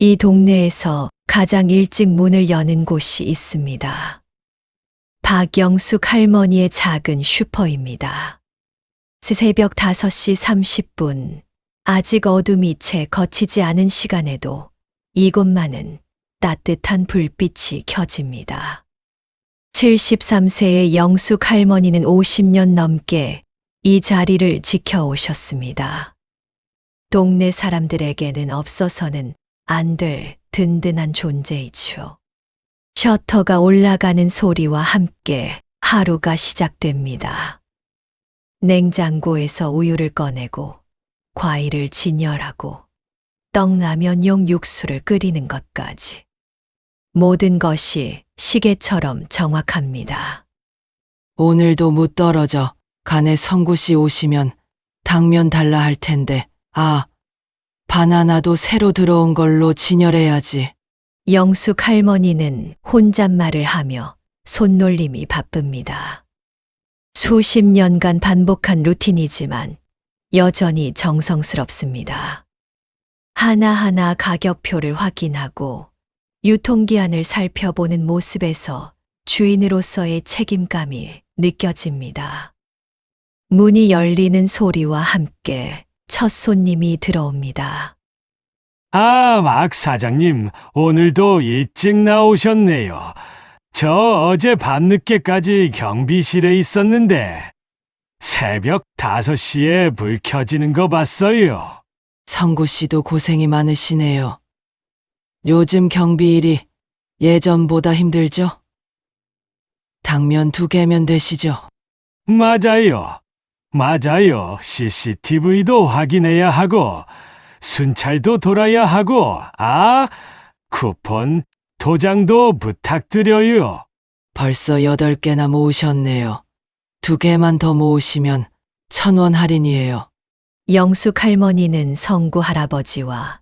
이 동네에서 가장 일찍 문을 여는 곳이 있습니다. 박영숙 할머니의 작은 슈퍼입니다. 새벽 5시 30분, 아직 어둠이 채 거치지 않은 시간에도 이곳만은 따뜻한 불빛이 켜집니다. 73세의 영숙 할머니는 50년 넘게 이 자리를 지켜오셨습니다. 동네 사람들에게는 없어서는 안 될 든든한 존재이죠. 셔터가 올라가는 소리와 함께 하루가 시작됩니다. 냉장고에서 우유를 꺼내고 과일을 진열하고 떡라면용 육수를 끓이는 것까지 모든 것이 시계처럼 정확합니다. 오늘도 무 떨어져 간에 성구씨 오시면 당면 달라 할 텐데, 바나나도 새로 들어온 걸로 진열해야지. 영숙 할머니는 혼잣말을 하며 손놀림이 바쁩니다. 수십 년간 반복한 루틴이지만 여전히 정성스럽습니다. 하나하나 가격표를 확인하고 유통기한을 살펴보는 모습에서 주인으로서의 책임감이 느껴집니다. 문이 열리는 소리와 함께 첫 손님이 들어옵니다. 막 사장님, 오늘도 일찍 나오셨네요. 저 어제 밤늦게까지 경비실에 있었는데 새벽 5시에 불 켜지는 거 봤어요. 성구씨도 고생이 많으시네요. 요즘 경비일이 예전보다 힘들죠? 당면 2개면 되시죠? 맞아요. CCTV도 확인해야 하고 순찰도 돌아야 하고, 쿠폰 도장도 부탁드려요. 벌써 8개나 모으셨네요. 2개만 더 모으시면 1,000원 할인이에요. 영숙 할머니는 성구 할아버지와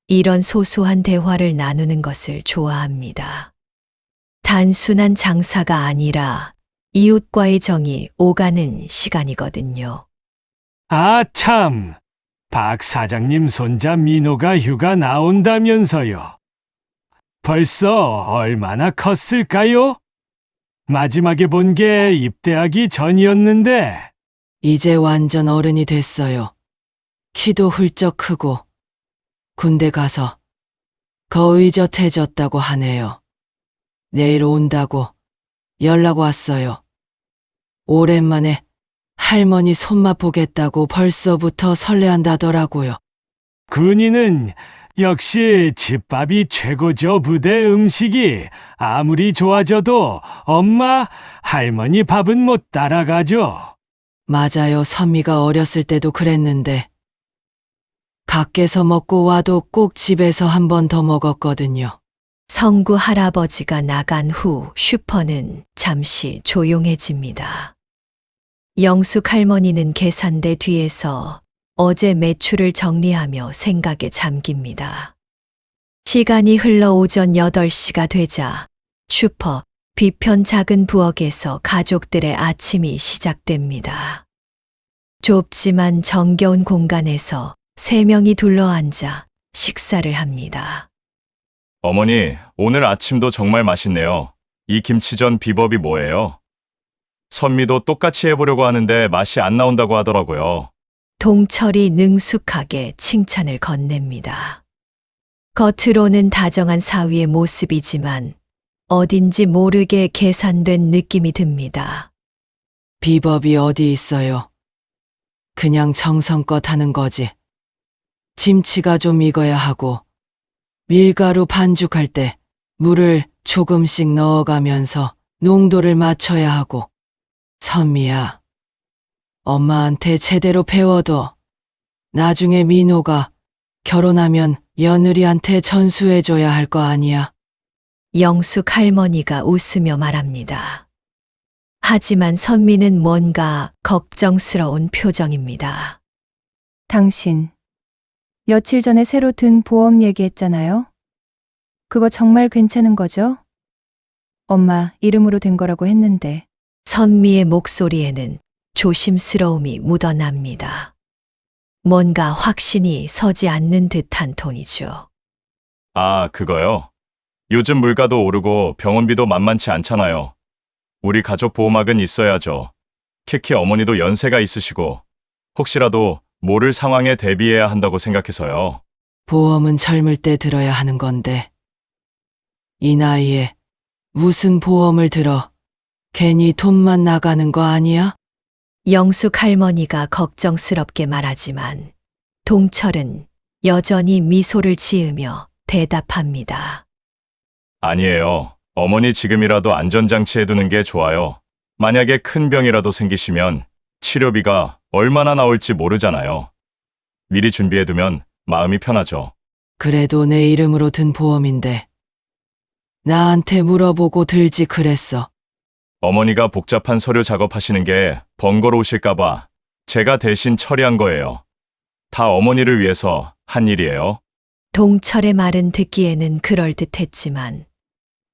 이런 소소한 대화를 나누는 것을 좋아합니다. 단순한 장사가 아니라 이웃과의 정이 오가는 시간이거든요. 참. 박 사장님 손자 민호가 휴가 나온다면서요. 벌써 얼마나 컸을까요? 마지막에 본 게 입대하기 전이었는데. 이제 완전 어른이 됐어요. 키도 훌쩍 크고 군대 가서 거의젓해졌다고 하네요. 내일 온다고 연락 왔어요. 오랜만에 할머니 손맛 보겠다고 벌써부터 설레한다더라고요. 군인은 역시 집밥이 최고죠. 부대 음식이 아무리 좋아져도 엄마, 할머니 밥은 못 따라가죠. 맞아요. 선미가 어렸을 때도 그랬는데 밖에서 먹고 와도 꼭 집에서 한 번 더 먹었거든요. 성구 할아버지가 나간 후 슈퍼는 잠시 조용해집니다. 영숙 할머니는 계산대 뒤에서 어제 매출을 정리하며 생각에 잠깁니다. 시간이 흘러 오전 8시가 되자 슈퍼 뒤편 작은 부엌에서 가족들의 아침이 시작됩니다. 좁지만 정겨운 공간에서 3명이 둘러앉아 식사를 합니다. 어머니, 오늘 아침도 정말 맛있네요. 이 김치전 비법이 뭐예요? 선미도 똑같이 해보려고 하는데 맛이 안 나온다고 하더라고요. 동철이 능숙하게 칭찬을 건넵니다. 겉으로는 다정한 사위의 모습이지만 어딘지 모르게 계산된 느낌이 듭니다. 비법이 어디 있어요? 그냥 정성껏 하는 거지. 김치가 좀 익어야 하고 밀가루 반죽할 때 물을 조금씩 넣어가면서 농도를 맞춰야 하고. 선미야, 엄마한테 제대로 배워둬. 나중에 민호가 결혼하면 며느리한테 전수해줘야 할 거 아니야. 영숙 할머니가 웃으며 말합니다. 하지만 선미는 뭔가 걱정스러운 표정입니다. 당신, 며칠 전에 새로 든 보험 얘기했잖아요. 그거 정말 괜찮은 거죠? 엄마 이름으로 된 거라고 했는데. 선미의 목소리에는 조심스러움이 묻어납니다. 뭔가 확신이 서지 않는 듯한 톤이죠. 아, 그거요? 요즘 물가도 오르고 병원비도 만만치 않잖아요. 우리 가족 보험학은 있어야죠. 특히 어머니도 연세가 있으시고 혹시라도 모를 상황에 대비해야 한다고 생각해서요. 보험은 젊을 때 들어야 하는 건데. 이 나이에 무슨 보험을 들어? 괜히 돈만 나가는 거 아니야? 영숙 할머니가 걱정스럽게 말하지만 동철은 여전히 미소를 지으며 대답합니다. 아니에요. 어머니 지금이라도 안전장치 해두는 게 좋아요. 만약에 큰 병이라도 생기시면 치료비가 얼마나 나올지 모르잖아요. 미리 준비해두면 마음이 편하죠. 그래도 내 이름으로 든 보험인데. 나한테 물어보고 들지 그랬어. 어머니가 복잡한 서류 작업하시는 게 번거로우실까봐 제가 대신 처리한 거예요. 다 어머니를 위해서 한 일이에요. 동철의 말은 듣기에는 그럴듯했지만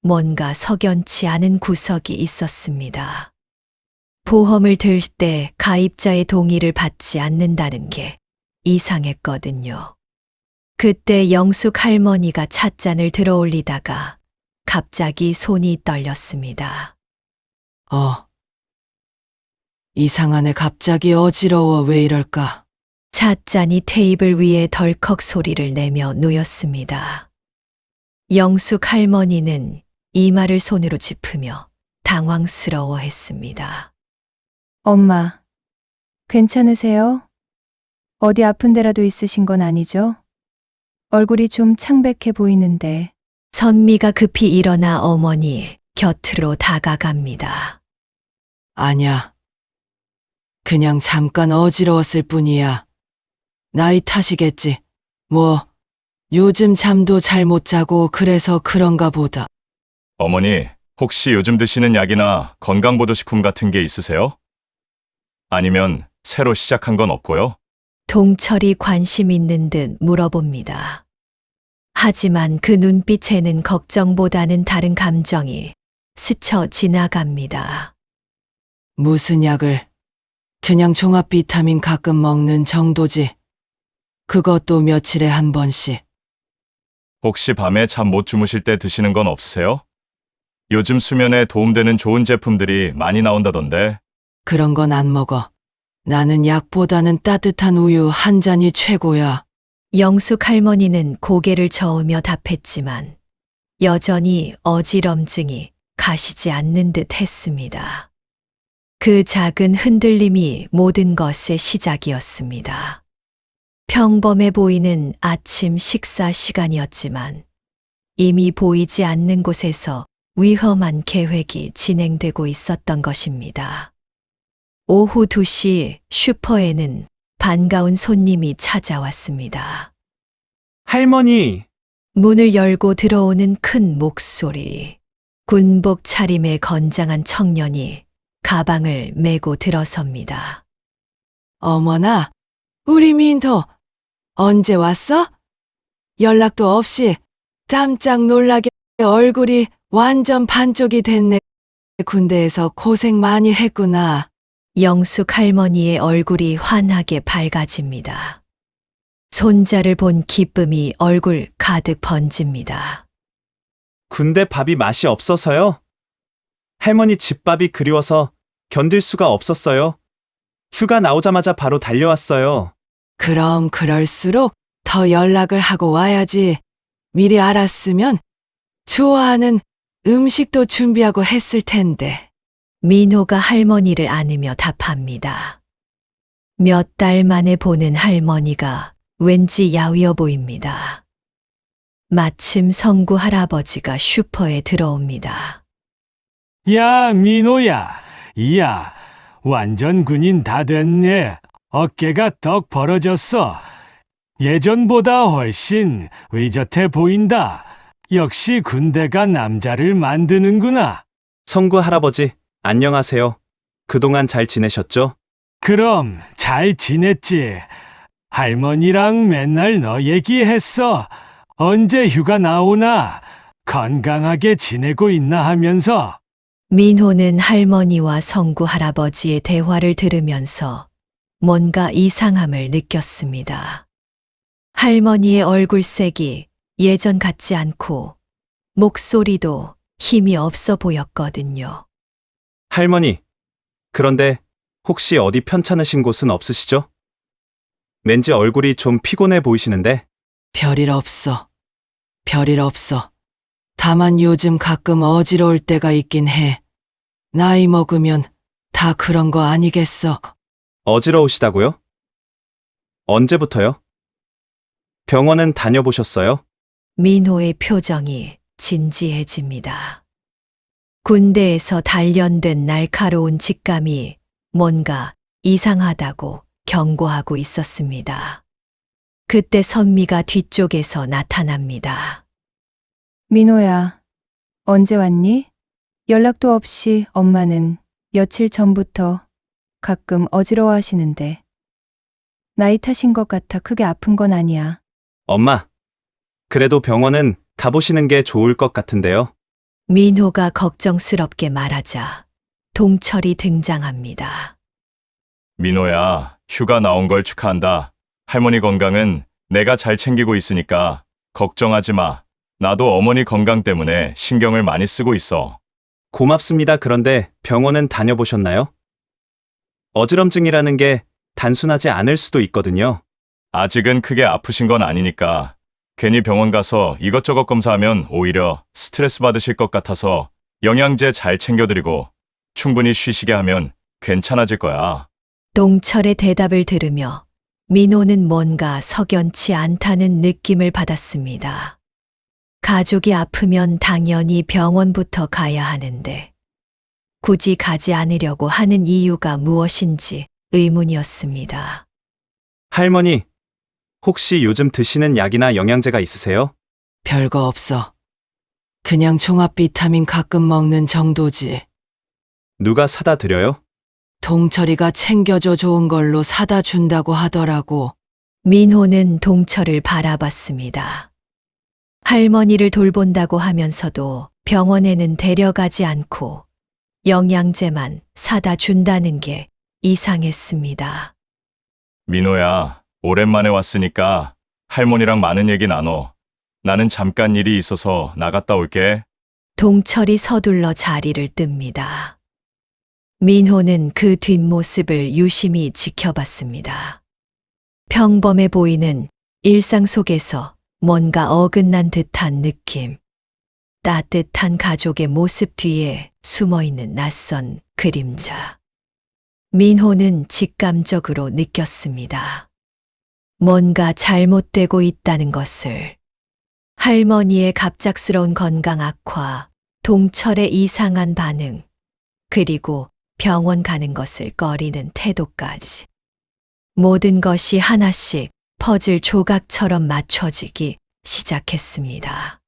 뭔가 석연치 않은 구석이 있었습니다. 보험을 들 때 가입자의 동의를 받지 않는다는 게 이상했거든요. 그때 영숙 할머니가 찻잔을 들어 올리다가 갑자기 손이 떨렸습니다. 이상하네. 갑자기 어지러워. 왜 이럴까? 찻잔이 테이블 위에 덜컥 소리를 내며 놓였습니다. 영숙 할머니는 이마를 손으로 짚으며 당황스러워했습니다. 엄마, 괜찮으세요? 어디 아픈 데라도 있으신 건 아니죠? 얼굴이 좀 창백해 보이는데. 선미가 급히 일어나 어머니 곁으로 다가갑니다. 아냐. 그냥 잠깐 어지러웠을 뿐이야. 나이 탓이겠지. 뭐, 요즘 잠도 잘 못 자고 그래서 그런가 보다. 어머니, 혹시 요즘 드시는 약이나 건강보조식품 같은 게 있으세요? 아니면 새로 시작한 건 없고요? 동철이 관심 있는 듯 물어봅니다. 하지만 그 눈빛에는 걱정보다는 다른 감정이 스쳐 지나갑니다. 무슨 약을? 그냥 종합 비타민 가끔 먹는 정도지. 그것도 며칠에 한 번씩. 혹시 밤에 잠 못 주무실 때 드시는 건 없으세요? 요즘 수면에 도움되는 좋은 제품들이 많이 나온다던데. 그런 건 안 먹어. 나는 약보다는 따뜻한 우유 한 잔이 최고야. 영숙 할머니는 고개를 저으며 답했지만 여전히 어지럼증이 가시지 않는 듯 했습니다. 그 작은 흔들림이 모든 것의 시작이었습니다. 평범해 보이는 아침 식사 시간이었지만 이미 보이지 않는 곳에서 위험한 계획이 진행되고 있었던 것입니다. 오후 2시 슈퍼에는 반가운 손님이 찾아왔습니다. 할머니, 문을 열고 들어오는 큰 목소리. 군복 차림의 건장한 청년이 가방을 메고 들어섭니다. 어머나, 우리 민도 언제 왔어? 연락도 없이 깜짝 놀라게 얼굴이 완전 반쪽이 됐네. 군대에서 고생 많이 했구나. 영숙 할머니의 얼굴이 환하게 밝아집니다. 손자를 본 기쁨이 얼굴 가득 번집니다. 군대 밥이 맛이 없어서요. 할머니 집밥이 그리워서 견딜 수가 없었어요. 휴가 나오자마자 바로 달려왔어요. 그럼 그럴수록 더 연락을 하고 와야지. 미리 알았으면 좋아하는 음식도 준비하고 했을 텐데. 민호가 할머니를 안으며 답합니다. 몇 달 만에 보는 할머니가 왠지 야위어 보입니다. 마침 성구 할아버지가 슈퍼에 들어옵니다. 야, 민호야. 이야, 완전 군인 다 됐네. 어깨가 떡 벌어졌어. 예전보다 훨씬 의젓해 보인다. 역시 군대가 남자를 만드는구나. 성구 할아버지, 안녕하세요. 그동안 잘 지내셨죠? 그럼 잘 지냈지. 할머니랑 맨날 너 얘기했어. 언제 휴가 나오나 건강하게 지내고 있나 하면서. 민호는 할머니와 성구 할아버지의 대화를 들으면서 뭔가 이상함을 느꼈습니다. 할머니의 얼굴색이 예전 같지 않고 목소리도 힘이 없어 보였거든요. 할머니, 그런데 혹시 어디 편찮으신 곳은 없으시죠? 왠지 얼굴이 좀 피곤해 보이시는데. 별일 없어. 별일 없어. 다만 요즘 가끔 어지러울 때가 있긴 해. 나이 먹으면 다 그런 거 아니겠어. 어지러우시다고요? 언제부터요? 병원은 다녀보셨어요? 민호의 표정이 진지해집니다. 군대에서 단련된 날카로운 직감이 뭔가 이상하다고 경고하고 있었습니다. 그때 선미가 뒤쪽에서 나타납니다. 민호야, 언제 왔니? 연락도 없이 엄마는 며칠 전부터 가끔 어지러워하시는데. 나이 탓인 것 같아 크게 아픈 건 아니야. 엄마, 그래도 병원은 가보시는 게 좋을 것 같은데요. 민호가 걱정스럽게 말하자 동철이 등장합니다. 민호야, 휴가 나온 걸 축하한다. 할머니 건강은 내가 잘 챙기고 있으니까 걱정하지 마. 나도 어머니 건강 때문에 신경을 많이 쓰고 있어. 고맙습니다. 그런데 병원은 다녀보셨나요? 어지럼증이라는 게 단순하지 않을 수도 있거든요. 아직은 크게 아프신 건 아니니까 괜히 병원 가서 이것저것 검사하면 오히려 스트레스 받으실 것 같아서 영양제 잘 챙겨드리고 충분히 쉬시게 하면 괜찮아질 거야. 동철의 대답을 들으며 민호는 뭔가 석연치 않다는 느낌을 받았습니다. 가족이 아프면 당연히 병원부터 가야 하는데 굳이 가지 않으려고 하는 이유가 무엇인지 의문이었습니다. 할머니, 혹시 요즘 드시는 약이나 영양제가 있으세요? 별거 없어. 그냥 종합 비타민 가끔 먹는 정도지. 누가 사다 드려요? 동철이가 챙겨줘 좋은 걸로 사다 준다고 하더라고. 민호는 동철을 바라봤습니다. 할머니를 돌본다고 하면서도 병원에는 데려가지 않고 영양제만 사다 준다는 게 이상했습니다. 민호야, 오랜만에 왔으니까 할머니랑 많은 얘기 나눠. 나는 잠깐 일이 있어서 나갔다 올게. 동철이 서둘러 자리를 뜹니다. 민호는 그 뒷모습을 유심히 지켜봤습니다. 평범해 보이는 일상 속에서 뭔가 어긋난 듯한 느낌. 따뜻한 가족의 모습 뒤에 숨어있는 낯선 그림자. 민호는 직감적으로 느꼈습니다. 뭔가 잘못되고 있다는 것을. 할머니의 갑작스러운 건강 악화, 동철의 이상한 반응, 그리고 병원 가는 것을 꺼리는 태도까지. 모든 것이 하나씩 퍼즐 조각처럼 맞춰지기 시작했습니다.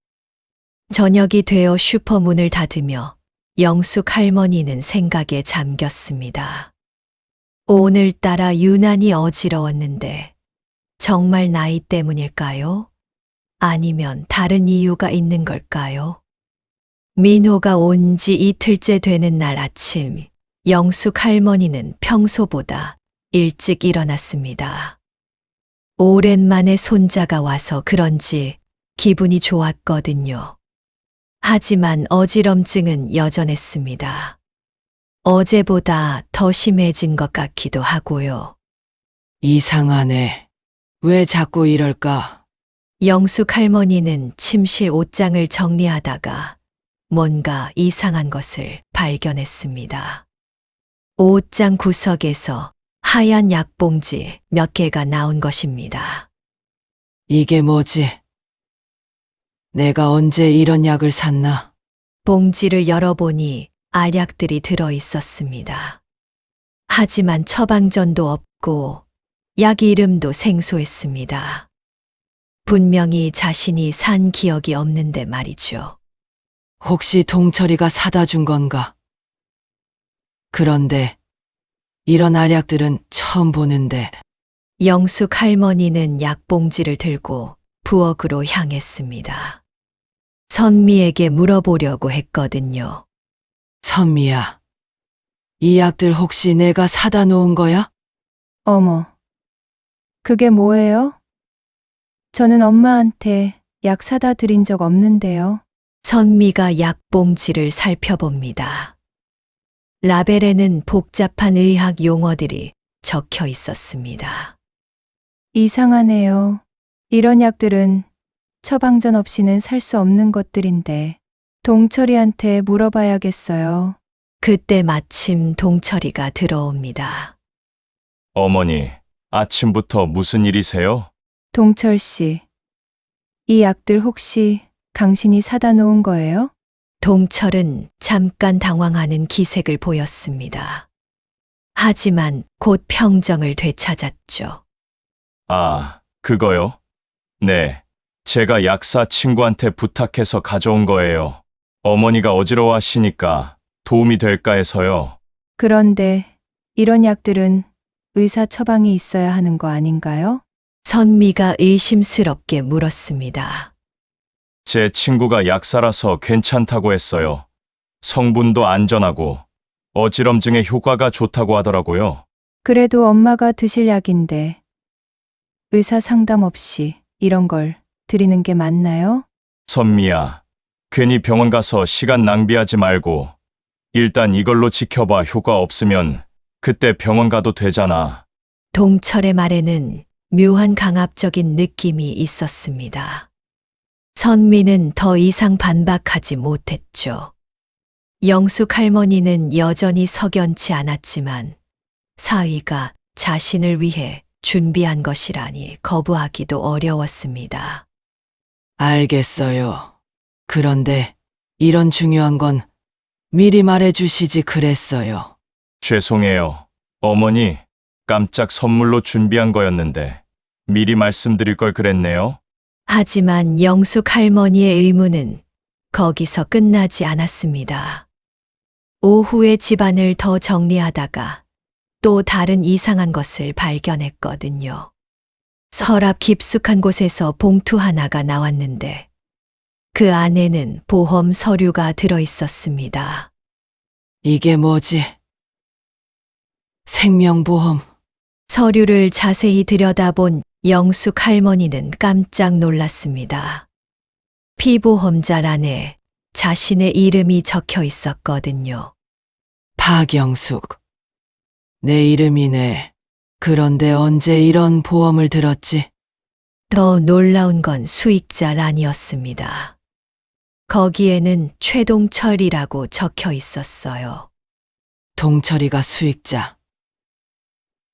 저녁이 되어 슈퍼문을 닫으며 영숙 할머니는 생각에 잠겼습니다. 오늘따라 유난히 어지러웠는데 정말 나이 때문일까요? 아니면 다른 이유가 있는 걸까요? 민호가 온 지 이틀째 되는 날 아침, 영숙 할머니는 평소보다 일찍 일어났습니다. 오랜만에 손자가 와서 그런지 기분이 좋았거든요. 하지만 어지럼증은 여전했습니다. 어제보다 더 심해진 것 같기도 하고요. 이상하네. 왜 자꾸 이럴까? 영숙 할머니는 침실 옷장을 정리하다가 뭔가 이상한 것을 발견했습니다. 옷장 구석에서 하얀 약봉지 몇 개가 나온 것입니다. 이게 뭐지? 내가 언제 이런 약을 샀나? 봉지를 열어보니 알약들이 들어 있었습니다. 하지만 처방전도 없고 약 이름도 생소했습니다. 분명히 자신이 산 기억이 없는데 말이죠. 혹시 동철이가 사다 준 건가? 그런데 이런 알약들은 처음 보는데. 영숙 할머니는 약봉지를 들고 부엌으로 향했습니다. 선미에게 물어보려고 했거든요. 선미야, 이 약들 혹시 내가 사다 놓은 거야? 어머, 그게 뭐예요? 저는 엄마한테 약 사다 드린 적 없는데요. 선미가 약봉지를 살펴봅니다. 라벨에는 복잡한 의학 용어들이 적혀 있었습니다. 이상하네요. 이런 약들은 처방전 없이는 살 수 없는 것들인데 동철이한테 물어봐야겠어요. 그때 마침 동철이가 들어옵니다. 어머니, 아침부터 무슨 일이세요? 동철 씨, 이 약들 혹시 당신이 사다 놓은 거예요? 동철은 잠깐 당황하는 기색을 보였습니다. 하지만 곧 평정을 되찾았죠. 아, 그거요? 네, 제가 약사 친구한테 부탁해서 가져온 거예요. 어머니가 어지러워하시니까 도움이 될까 해서요. 그런데 이런 약들은 의사 처방이 있어야 하는 거 아닌가요? 선미가 의심스럽게 물었습니다. 제 친구가 약사라서 괜찮다고 했어요. 성분도 안전하고 어지럼증에 효과가 좋다고 하더라고요. 그래도 엄마가 드실 약인데 의사 상담 없이 이런 걸 드리는 게 맞나요? 선미야, 괜히 병원 가서 시간 낭비하지 말고 일단 이걸로 지켜봐. 효과 없으면 그때 병원 가도 되잖아. 동철의 말에는 묘한 강압적인 느낌이 있었습니다. 선미는 더 이상 반박하지 못했죠. 영숙 할머니는 여전히 석연치 않았지만 사위가 자신을 위해 준비한 것이라니 거부하기도 어려웠습니다. 알겠어요. 그런데 이런 중요한 건 미리 말해주시지 그랬어요. 죄송해요. 어머니, 깜짝 선물로 준비한 거였는데 미리 말씀드릴 걸 그랬네요. 하지만 영숙 할머니의 의문은 거기서 끝나지 않았습니다. 오후에 집안을 더 정리하다가 또 다른 이상한 것을 발견했거든요. 서랍 깊숙한 곳에서 봉투 하나가 나왔는데 그 안에는 보험 서류가 들어 있었습니다. 이게 뭐지? 생명보험. 서류를 자세히 들여다본 영숙 할머니는 깜짝 놀랐습니다. 피보험자란에 자신의 이름이 적혀 있었거든요. 박영숙. 내 이름이네. 그런데 언제 이런 보험을 들었지? 더 놀라운 건 수익자란이었습니다. 거기에는 최동철이라고 적혀 있었어요. 동철이가 수익자.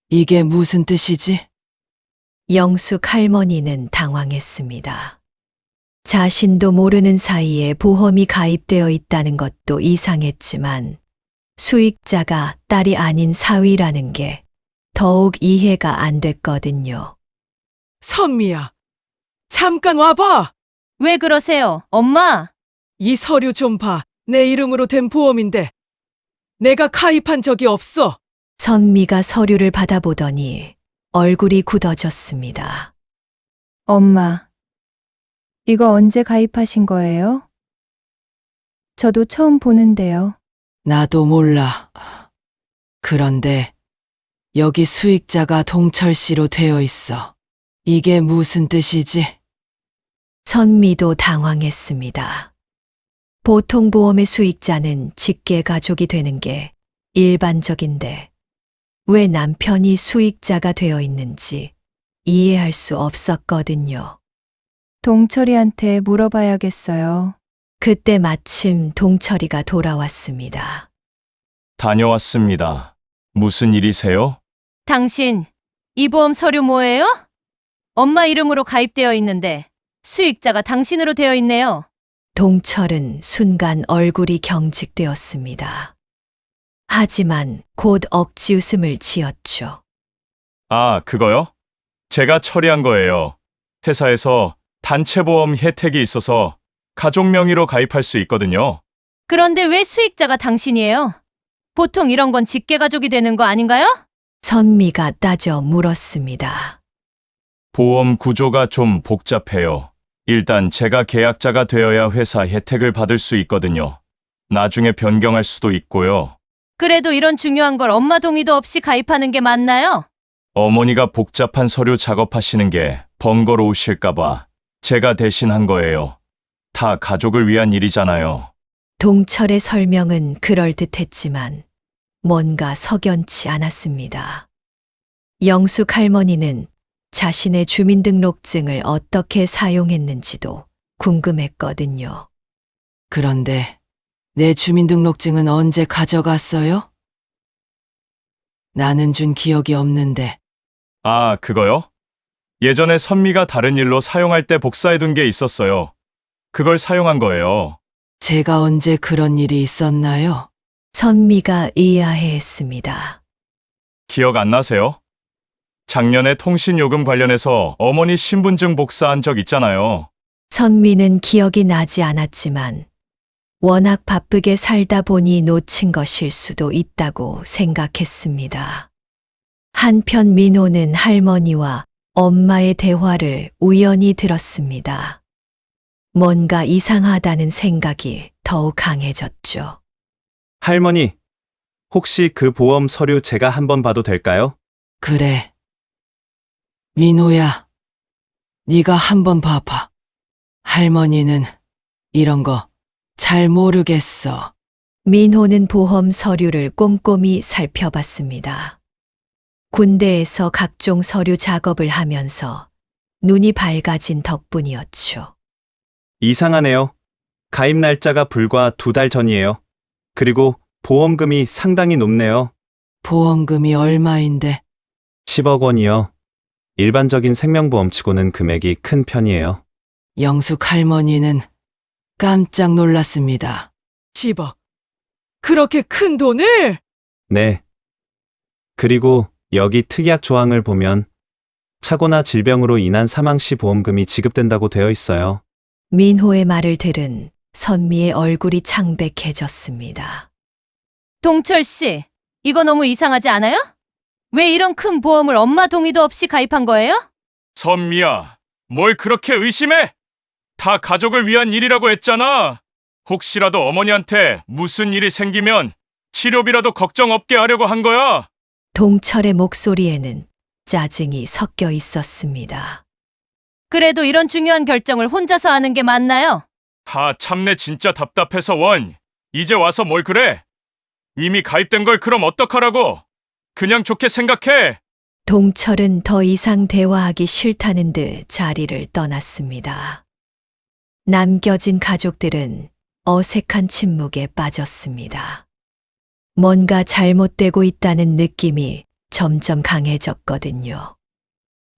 이게 무슨 뜻이지? 영숙 할머니는 당황했습니다. 자신도 모르는 사이에 보험이 가입되어 있다는 것도 이상했지만 수익자가 딸이 아닌 사위라는 게 더욱 이해가 안 됐거든요. 선미야, 잠깐 와봐. 왜 그러세요, 엄마? 이 서류 좀 봐. 내 이름으로 된 보험인데 내가 가입한 적이 없어. 선미가 서류를 받아보더니 얼굴이 굳어졌습니다. 엄마, 이거 언제 가입하신 거예요? 저도 처음 보는데요. 나도 몰라. 그런데 여기 수익자가 동철 씨로 되어 있어. 이게 무슨 뜻이지? 선미도 당황했습니다. 보통 보험의 수익자는 직계 가족이 되는 게 일반적인데 왜 남편이 수익자가 되어 있는지 이해할 수 없었거든요. 동철이한테 물어봐야겠어요. 그때 마침 동철이가 돌아왔습니다. 다녀왔습니다. 무슨 일이세요? 당신, 이 보험 서류 뭐예요? 엄마 이름으로 가입되어 있는데 수익자가 당신으로 되어 있네요. 동철은 순간 얼굴이 경직되었습니다. 하지만 곧 억지 웃음을 지었죠. 아, 그거요? 제가 처리한 거예요. 회사에서 단체보험 혜택이 있어서 가족 명의로 가입할 수 있거든요. 그런데 왜 수익자가 당신이에요? 보통 이런 건 직계가족이 되는 거 아닌가요? 선미가 따져 물었습니다. 보험 구조가 좀 복잡해요. 일단 제가 계약자가 되어야 회사 혜택을 받을 수 있거든요. 나중에 변경할 수도 있고요. 그래도 이런 중요한 걸 엄마 동의도 없이 가입하는 게 맞나요? 어머니가 복잡한 서류 작업하시는 게 번거로우실까봐 제가 대신 한 거예요. 다 가족을 위한 일이잖아요. 동철의 설명은 그럴듯했지만 뭔가 석연치 않았습니다. 영숙 할머니는 자신의 주민등록증을 어떻게 사용했는지도 궁금했거든요. 그런데 내 주민등록증은 언제 가져갔어요? 나는 준 기억이 없는데. 아, 그거요? 예전에 선미가 다른 일로 사용할 때 복사해둔 게 있었어요. 그걸 사용한 거예요. 제가 언제 그런 일이 있었나요? 선미가 의아해했습니다. 기억 안 나세요? 작년에 통신요금 관련해서 어머니 신분증 복사한 적 있잖아요. 선미는 기억이 나지 않았지만 워낙 바쁘게 살다 보니 놓친 것일 수도 있다고 생각했습니다. 한편 민호는 할머니와 엄마의 대화를 우연히 들었습니다. 뭔가 이상하다는 생각이 더욱 강해졌죠. 할머니, 혹시 그 보험 서류 제가 한번 봐도 될까요? 그래. 민호야, 네가 한번 봐봐. 할머니는 이런 거 잘 모르겠어. 민호는 보험 서류를 꼼꼼히 살펴봤습니다. 군대에서 각종 서류 작업을 하면서 눈이 밝아진 덕분이었죠. 이상하네요. 가입 날짜가 불과 2달 전이에요. 그리고 보험금이 상당히 높네요. 보험금이 얼마인데? 10억 원이요. 일반적인 생명보험치고는 금액이 큰 편이에요. 영숙 할머니는 깜짝 놀랐습니다. 10억. 그렇게 큰 돈을? 네. 그리고 여기 특약 조항을 보면 차고나 질병으로 인한 사망 시 보험금이 지급된다고 되어 있어요. 민호의 말을 들은 선미의 얼굴이 창백해졌습니다. 동철 씨, 이거 너무 이상하지 않아요? 왜 이런 큰 보험을 엄마 동의도 없이 가입한 거예요? 선미야, 뭘 그렇게 의심해? 다 가족을 위한 일이라고 했잖아. 혹시라도 어머니한테 무슨 일이 생기면 치료비라도 걱정 없게 하려고 한 거야. 동철의 목소리에는 짜증이 섞여 있었습니다. 그래도 이런 중요한 결정을 혼자서 하는 게 맞나요? 참내 진짜 답답해서 원. 이제 와서 뭘 그래? 이미 가입된 걸 그럼 어떡하라고? 그냥 좋게 생각해. 동철은 더 이상 대화하기 싫다는 듯 자리를 떠났습니다. 남겨진 가족들은 어색한 침묵에 빠졌습니다. 뭔가 잘못되고 있다는 느낌이 점점 강해졌거든요.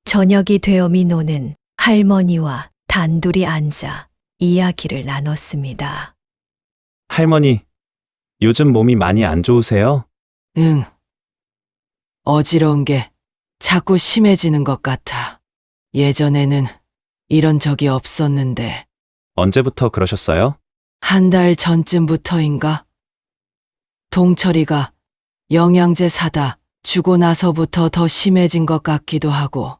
저녁이 되어 민호는 할머니와 단둘이 앉아 이야기를 나눴습니다. 할머니, 요즘 몸이 많이 안 좋으세요? 응. 어지러운 게 자꾸 심해지는 것 같아. 예전에는 이런 적이 없었는데 언제부터 그러셨어요? 한 달 전쯤부터인가? 동철이가 영양제 사다 주고 나서부터 더 심해진 것 같기도 하고.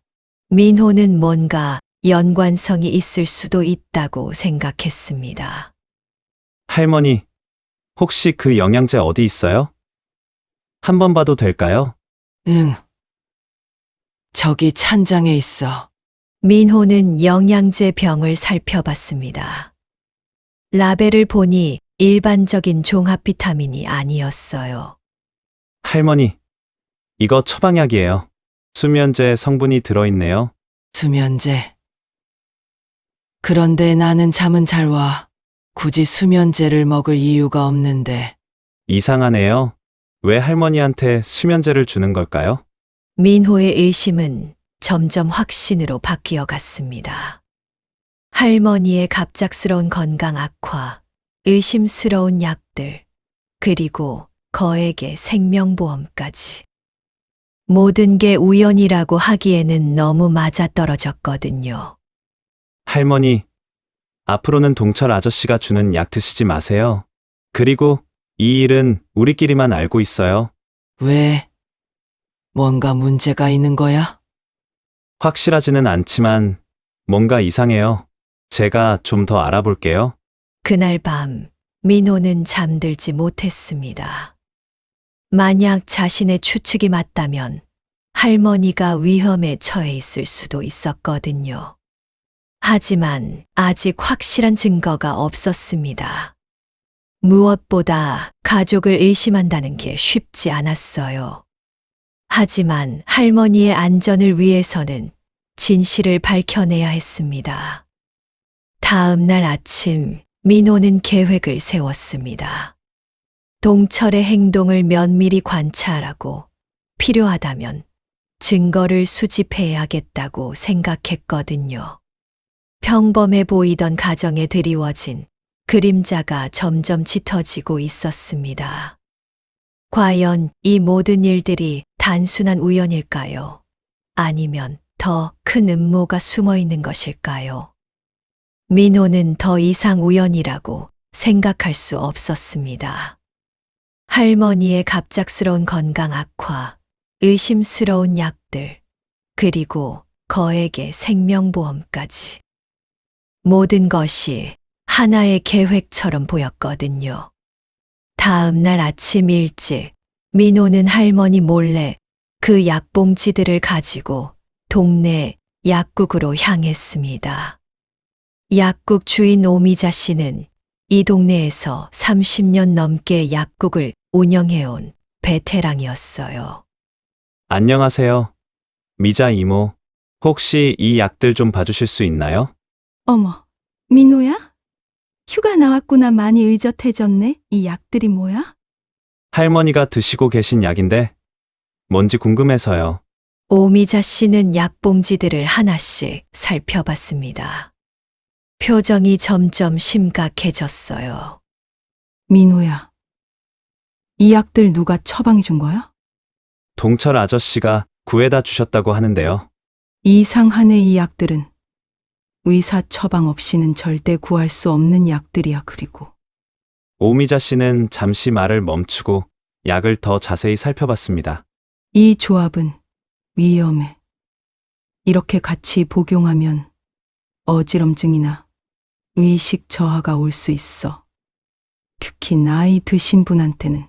민호는 뭔가 연관성이 있을 수도 있다고 생각했습니다. 할머니, 혹시 그 영양제 어디 있어요? 한번 봐도 될까요? 응. 저기 찬장에 있어. 민호는 영양제 병을 살펴봤습니다. 라벨을 보니 일반적인 종합 비타민이 아니었어요. 할머니, 이거 처방약이에요. 수면제 성분이 들어있네요. 수면제. 그런데 나는 잠은 잘 와. 굳이 수면제를 먹을 이유가 없는데. 이상하네요. 왜 할머니한테 수면제를 주는 걸까요? 민호의 의심은 점점 확신으로 바뀌어 갔습니다. 할머니의 갑작스러운 건강 악화, 의심스러운 약들, 그리고 거액의 생명보험까지. 모든 게 우연이라고 하기에는 너무 맞아떨어졌거든요. 할머니, 앞으로는 동철 아저씨가 주는 약 드시지 마세요. 그리고 이 일은 우리끼리만 알고 있어요. 왜? 뭔가 문제가 있는 거야? 확실하지는 않지만 뭔가 이상해요. 제가 좀 더 알아볼게요. 그날 밤 민호는 잠들지 못했습니다. 만약 자신의 추측이 맞다면 할머니가 위험에 처해 있을 수도 있었거든요. 하지만 아직 확실한 증거가 없었습니다. 무엇보다 가족을 의심한다는 게 쉽지 않았어요. 하지만 할머니의 안전을 위해서는 진실을 밝혀내야 했습니다. 다음 날 아침, 민호는 계획을 세웠습니다. 동철의 행동을 면밀히 관찰하고 필요하다면 증거를 수집해야겠다고 생각했거든요. 평범해 보이던 가정에 드리워진 그림자가 점점 짙어지고 있었습니다. 과연 이 모든 일들이 단순한 우연일까요? 아니면 더 큰 음모가 숨어 있는 것일까요? 민호는 더 이상 우연이라고 생각할 수 없었습니다. 할머니의 갑작스러운 건강 악화, 의심스러운 약들, 그리고 거액의 생명보험까지. 모든 것이 하나의 계획처럼 보였거든요. 다음 날 아침 일찍, 민호는 할머니 몰래 그 약봉지들을 가지고 동네 약국으로 향했습니다. 약국 주인 오미자 씨는 이 동네에서 30년 넘게 약국을 운영해온 베테랑이었어요. 안녕하세요. 미자 이모. 혹시 이 약들 좀 봐주실 수 있나요? 어머, 민호야? 휴가 나왔구나. 많이 의젓해졌네. 이 약들이 뭐야? 할머니가 드시고 계신 약인데 뭔지 궁금해서요. 오미자 씨는 약봉지들을 하나씩 살펴봤습니다. 표정이 점점 심각해졌어요. 민호야, 이 약들 누가 처방해 준 거야? 동철 아저씨가 구해다 주셨다고 하는데요. 이상하네. 이 약들은 의사 처방 없이는 절대 구할 수 없는 약들이야. 그리고 오미자 씨는 잠시 말을 멈추고 약을 더 자세히 살펴봤습니다. 이 조합은 위험해. 이렇게 같이 복용하면 어지럼증이나 의식 저하가 올 수 있어. 특히 나이 드신 분한테는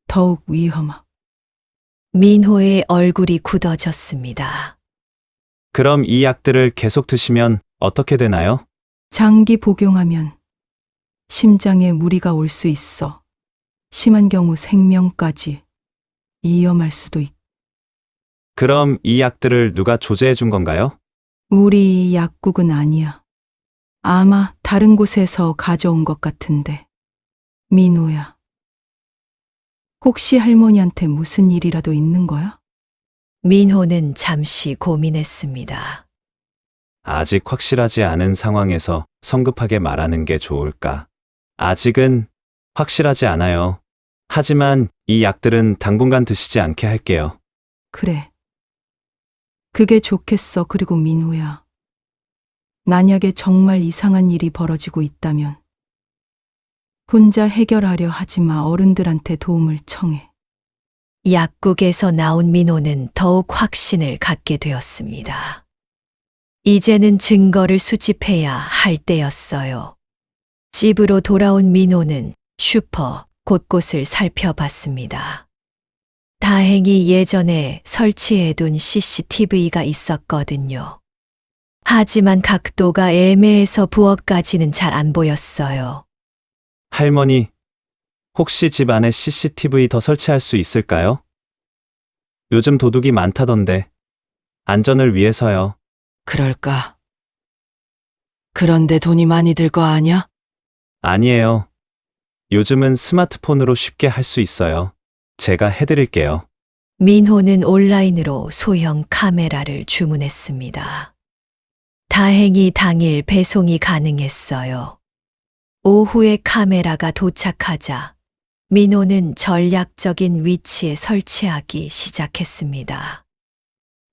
더욱 위험하고. 민호의 얼굴이 굳어졌습니다. 그럼 이 약들을 계속 드시면 어떻게 되나요? 장기 복용하면 심장에 무리가 올 수 있어. 심한 경우 생명까지 위험할 수도 있고. 그럼 이 약들을 누가 조제해 준 건가요? 우리 약국은 아니야. 아마 다른 곳에서 가져온 것 같은데. 민호야, 혹시 할머니한테 무슨 일이라도 있는 거야? 민호는 잠시 고민했습니다. 아직 확실하지 않은 상황에서 성급하게 말하는 게 좋을까? 아직은 확실하지 않아요. 하지만 이 약들은 당분간 드시지 않게 할게요. 그래. 그게 좋겠어. 그리고 민호야, 만약에 정말 이상한 일이 벌어지고 있다면 혼자 해결하려 하지 마. 어른들한테 도움을 청해. 약국에서 나온 민호는 더욱 확신을 갖게 되었습니다. 이제는 증거를 수집해야 할 때였어요. 집으로 돌아온 민호는 슈퍼 곳곳을 살펴봤습니다. 다행히 예전에 설치해둔 CCTV가 있었거든요. 하지만 각도가 애매해서 부엌까지는 잘 안 보였어요. 할머니, 혹시 집 안에 CCTV 더 설치할 수 있을까요? 요즘 도둑이 많다던데. 안전을 위해서요. 그럴까? 그런데 돈이 많이 들 거 아냐? 아니에요. 요즘은 스마트폰으로 쉽게 할 수 있어요. 제가 해드릴게요. 민호는 온라인으로 소형 카메라를 주문했습니다. 다행히 당일 배송이 가능했어요. 오후에 카메라가 도착하자 민호는 전략적인 위치에 설치하기 시작했습니다.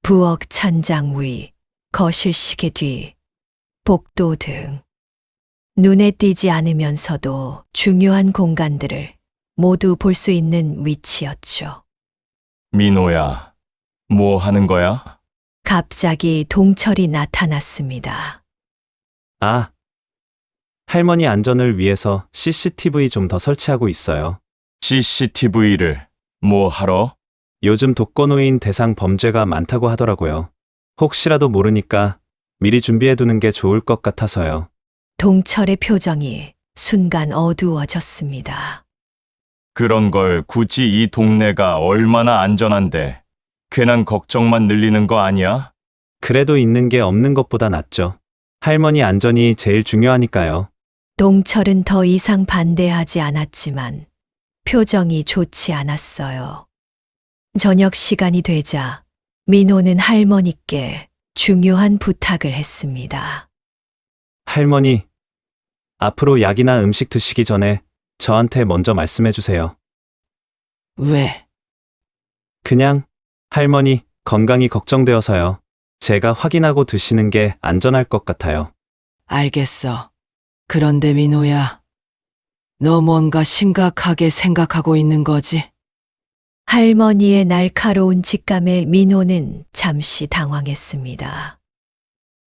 부엌 찬장 위, 거실 시계 뒤, 복도 등 눈에 띄지 않으면서도 중요한 공간들을 모두 볼 수 있는 위치였죠. 민호야, 뭐 하는 거야? 갑자기 동철이 나타났습니다. 아, 할머니 안전을 위해서 CCTV 좀 더 설치하고 있어요. CCTV를 뭐 하러? 요즘 독거노인 대상 범죄가 많다고 하더라고요. 혹시라도 모르니까 미리 준비해두는 게 좋을 것 같아서요. 동철의 표정이 순간 어두워졌습니다. 그런 걸 굳이 이 동네가 얼마나 안전한데 괜한 걱정만 늘리는 거 아니야? 그래도 있는 게 없는 것보다 낫죠. 할머니 안전이 제일 중요하니까요. 동철은 더 이상 반대하지 않았지만 표정이 좋지 않았어요. 저녁 시간이 되자 민호는 할머니께 중요한 부탁을 했습니다. 할머니, 앞으로 약이나 음식 드시기 전에 저한테 먼저 말씀해 주세요. 왜? 그냥 할머니 건강이 걱정되어서요. 제가 확인하고 드시는 게 안전할 것 같아요. 알겠어. 그런데 민호야, 너 뭔가 심각하게 생각하고 있는 거지? 할머니의 날카로운 직감에 민호는 잠시 당황했습니다.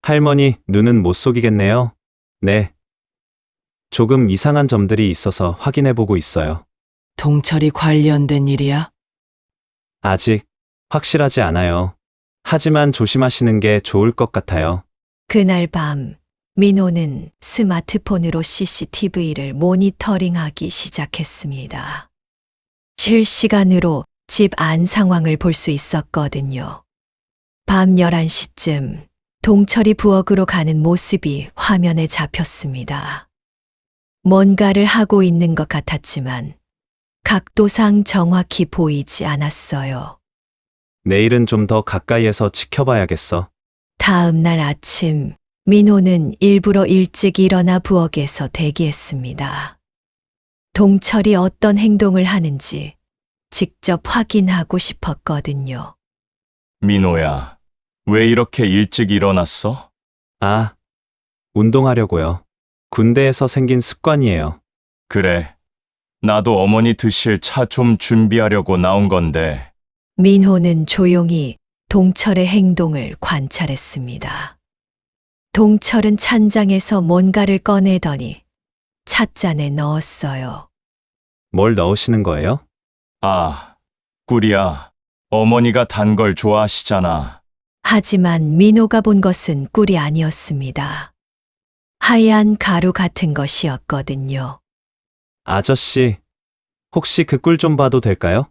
할머니 눈은 못 속이겠네요. 네. 조금 이상한 점들이 있어서 확인해 보고 있어요. 동철이 관련된 일이야? 아직 확실하지 않아요. 하지만 조심하시는 게 좋을 것 같아요. 그날 밤 민호는 스마트폰으로 CCTV를 모니터링하기 시작했습니다. 실시간으로 집 안 상황을 볼 수 있었거든요. 밤 11시쯤 동철이 부엌으로 가는 모습이 화면에 잡혔습니다. 뭔가를 하고 있는 것 같았지만 각도상 정확히 보이지 않았어요. 내일은 좀 더 가까이에서 지켜봐야겠어. 다음 날 아침 민호는 일부러 일찍 일어나 부엌에서 대기했습니다. 동철이 어떤 행동을 하는지 직접 확인하고 싶었거든요. 민호야, 왜 이렇게 일찍 일어났어? 아, 운동하려고요. 군대에서 생긴 습관이에요. 그래. 나도 어머니 드실 차 좀 준비하려고 나온 건데. 민호는 조용히 동철의 행동을 관찰했습니다. 동철은 찬장에서 뭔가를 꺼내더니 찻잔에 넣었어요. 뭘 넣으시는 거예요? 아, 꿀이야. 어머니가 단 걸 좋아하시잖아. 하지만 민호가 본 것은 꿀이 아니었습니다. 하얀 가루 같은 것이었거든요. 아저씨, 혹시 그 꿀 좀 봐도 될까요?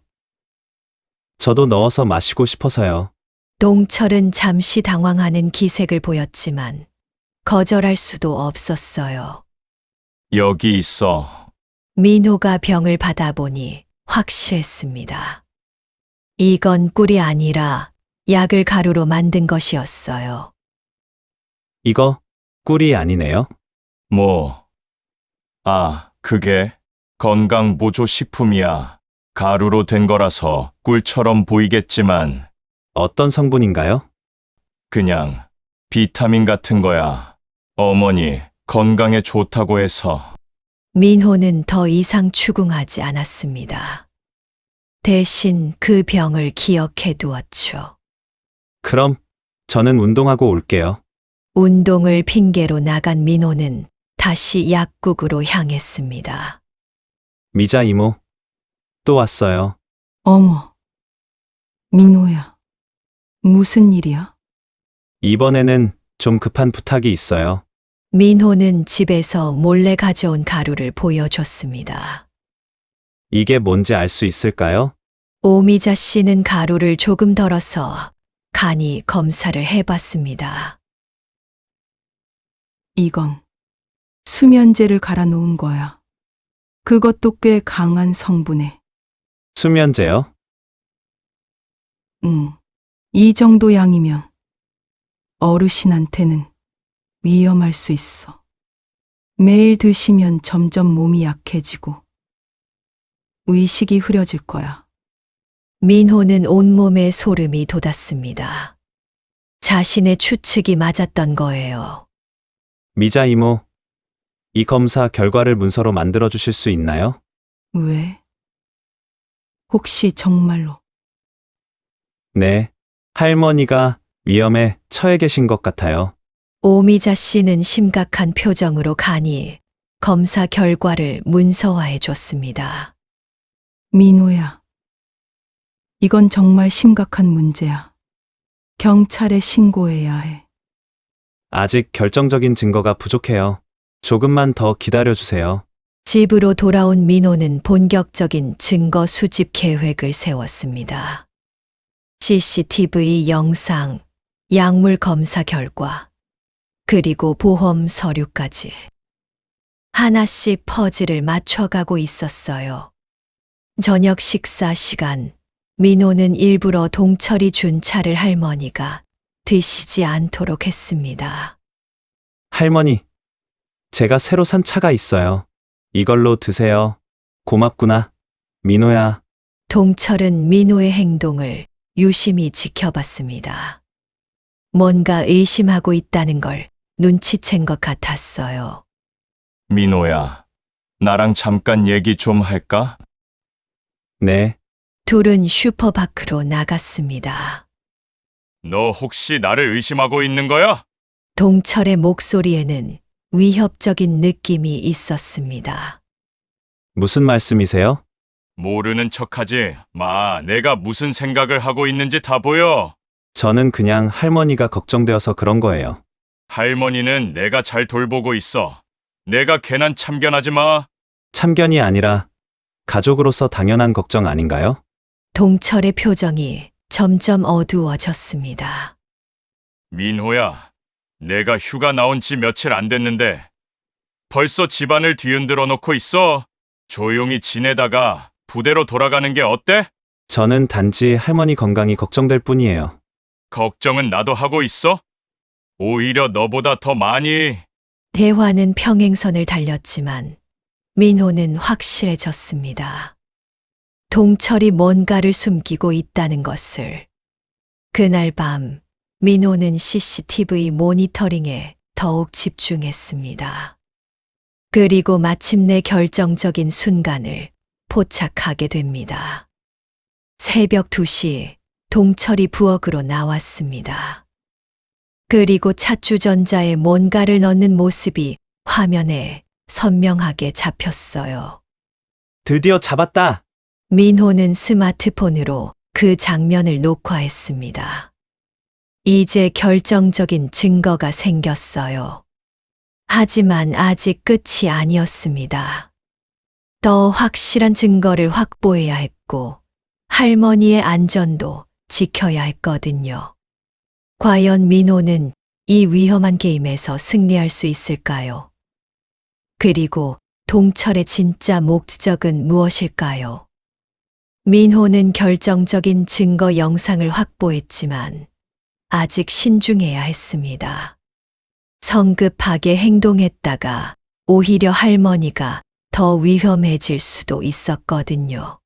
저도 넣어서 마시고 싶어서요. 동철은 잠시 당황하는 기색을 보였지만 거절할 수도 없었어요. 여기 있어. 민호가 병을 받아보니 확실했습니다. 이건 꿀이 아니라 약을 가루로 만든 것이었어요. 이거 꿀이 아니네요. 그게 건강보조식품이야. 가루로 된 거라서 꿀처럼 보이겠지만 어떤 성분인가요? 그냥 비타민 같은 거야. 어머니 건강에 좋다고 해서. 민호는 더 이상 추궁하지 않았습니다. 대신 그 병을 기억해 두었죠. 그럼 저는 운동하고 올게요. 운동을 핑계로 나간 민호는 다시 약국으로 향했습니다. 미자 이모, 또 왔어요. 어머, 민호야. 무슨 일이야? 이번에는 좀 급한 부탁이 있어요. 민호는 집에서 몰래 가져온 가루를 보여줬습니다. 이게 뭔지 알 수 있을까요? 오미자 씨는 가루를 조금 덜어서 간이 검사를 해봤습니다. 이건 수면제를 갈아 놓은 거야. 그것도 꽤 강한 성분에. 수면제요? 이 정도 양이면 어르신한테는 위험할 수 있어. 매일 드시면 점점 몸이 약해지고 의식이 흐려질 거야. 민호는 온몸에 소름이 돋았습니다. 자신의 추측이 맞았던 거예요. 미자 이모, 이 검사 결과를 문서로 만들어 주실 수 있나요? 왜? 혹시 정말로? 네, 할머니가 위험에 처해 계신 것 같아요. 오미자 씨는 심각한 표정으로 간이 검사 결과를 문서화해 줬습니다. 민호야. 이건 정말 심각한 문제야. 경찰에 신고해야 해. 아직 결정적인 증거가 부족해요. 조금만 더 기다려주세요. 집으로 돌아온 민호는 본격적인 증거 수집 계획을 세웠습니다. CCTV 영상, 약물 검사 결과, 그리고 보험 서류까지. 하나씩 퍼즐을 맞춰가고 있었어요. 저녁 식사 시간, 민호는 일부러 동철이 준 차를 할머니가 드시지 않도록 했습니다. 할머니, 제가 새로 산 차가 있어요. 이걸로 드세요. 고맙구나. 민호야. 동철은 민호의 행동을 유심히 지켜봤습니다. 뭔가 의심하고 있다는 걸 눈치챈 것 같았어요. 민호야, 나랑 잠깐 얘기 좀 할까? 네, 둘은 슈퍼 밖으로 나갔습니다. 너 혹시 나를 의심하고 있는 거야? 동철의 목소리에는 위협적인 느낌이 있었습니다. 무슨 말씀이세요? 모르는 척하지 마. 내가 무슨 생각을 하고 있는지 다 보여. 저는 그냥 할머니가 걱정되어서 그런 거예요. 할머니는 내가 잘 돌보고 있어. 내가 괜한 참견하지 마. 참견이 아니라 가족으로서 당연한 걱정 아닌가요? 동철의 표정이 점점 어두워졌습니다. 민호야, 내가 휴가 나온 지 며칠 안 됐는데 벌써 집안을 뒤흔들어 놓고 있어. 조용히 지내다가 부대로 돌아가는 게 어때? 저는 단지 할머니 건강이 걱정될 뿐이에요. 걱정은 나도 하고 있어. 오히려 너보다 더 많이. 대화는 평행선을 달렸지만 민호는 확실해졌습니다. 동철이 뭔가를 숨기고 있다는 것을. 그날 밤 민호는 CCTV 모니터링에 더욱 집중했습니다. 그리고 마침내 결정적인 순간을 포착하게 됩니다. 새벽 2시 동철이 부엌으로 나왔습니다. 그리고 차주전자에 뭔가를 넣는 모습이 화면에 선명하게 잡혔어요. 드디어 잡았다! 민호는 스마트폰으로 그 장면을 녹화했습니다. 이제 결정적인 증거가 생겼어요. 하지만 아직 끝이 아니었습니다. 더 확실한 증거를 확보해야 했고, 할머니의 안전도 지켜야 했거든요. 과연 민호는 이 위험한 게임에서 승리할 수 있을까요? 그리고 동철의 진짜 목적은 무엇일까요? 민호는 결정적인 증거 영상을 확보했지만 아직 신중해야 했습니다. 성급하게 행동했다가 오히려 할머니가 더 위험해질 수도 있었거든요.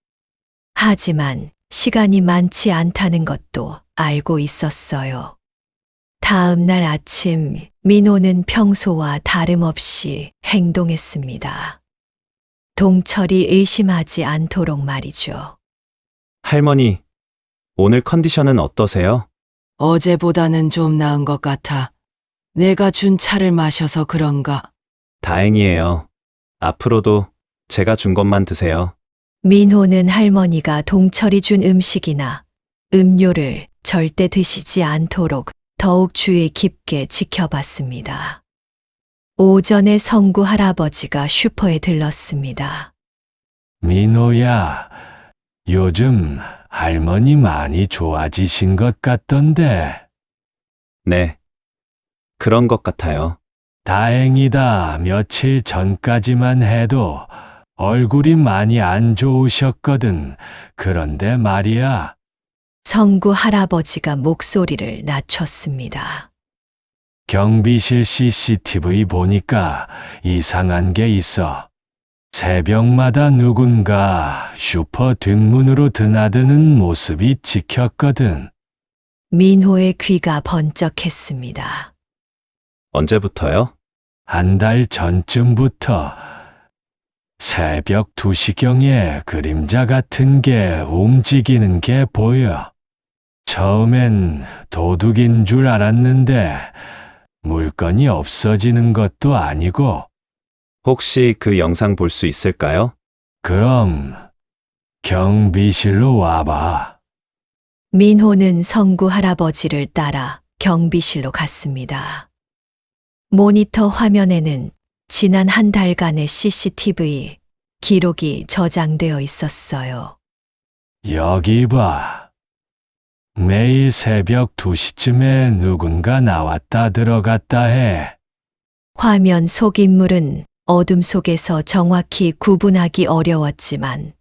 하지만 시간이 많지 않다는 것도 알고 있었어요. 다음 날 아침 민호는 평소와 다름없이 행동했습니다. 동철이 의심하지 않도록 말이죠. 할머니, 오늘 컨디션은 어떠세요? 어제보다는 좀 나은 것 같아. 내가 준 차를 마셔서 그런가? 다행이에요. 앞으로도 제가 준 것만 드세요. 민호는 할머니가 동철이 준 음식이나 음료를 절대 드시지 않도록 더욱 주의 깊게 지켜봤습니다. 오전에 성구 할아버지가 슈퍼에 들렀습니다. 민호야, 요즘 할머니 많이 좋아지신 것 같던데. 네, 그런 것 같아요. 다행이다. 며칠 전까지만 해도 얼굴이 많이 안 좋으셨거든. 그런데 말이야. 성구 할아버지가 목소리를 낮췄습니다. 경비실 CCTV 보니까 이상한 게 있어. 새벽마다 누군가 슈퍼 뒷문으로 드나드는 모습이 찍혔거든. 민호의 귀가 번쩍했습니다. 언제부터요? 한 달 전쯤부터 새벽 2시경에 그림자 같은 게 움직이는 게 보여. 처음엔 도둑인 줄 알았는데 물건이 없어지는 것도 아니고. 혹시 그 영상 볼 수 있을까요? 그럼 경비실로 와봐. 민호는 성구 할아버지를 따라 경비실로 갔습니다. 모니터 화면에는 지난 한 달간의 CCTV 기록이 저장되어 있었어요. 여기 봐. 매일 새벽 2시쯤에 누군가 나왔다 들어갔다 해. 화면 속 인물은 어둠 속에서 정확히 구분하기 어려웠지만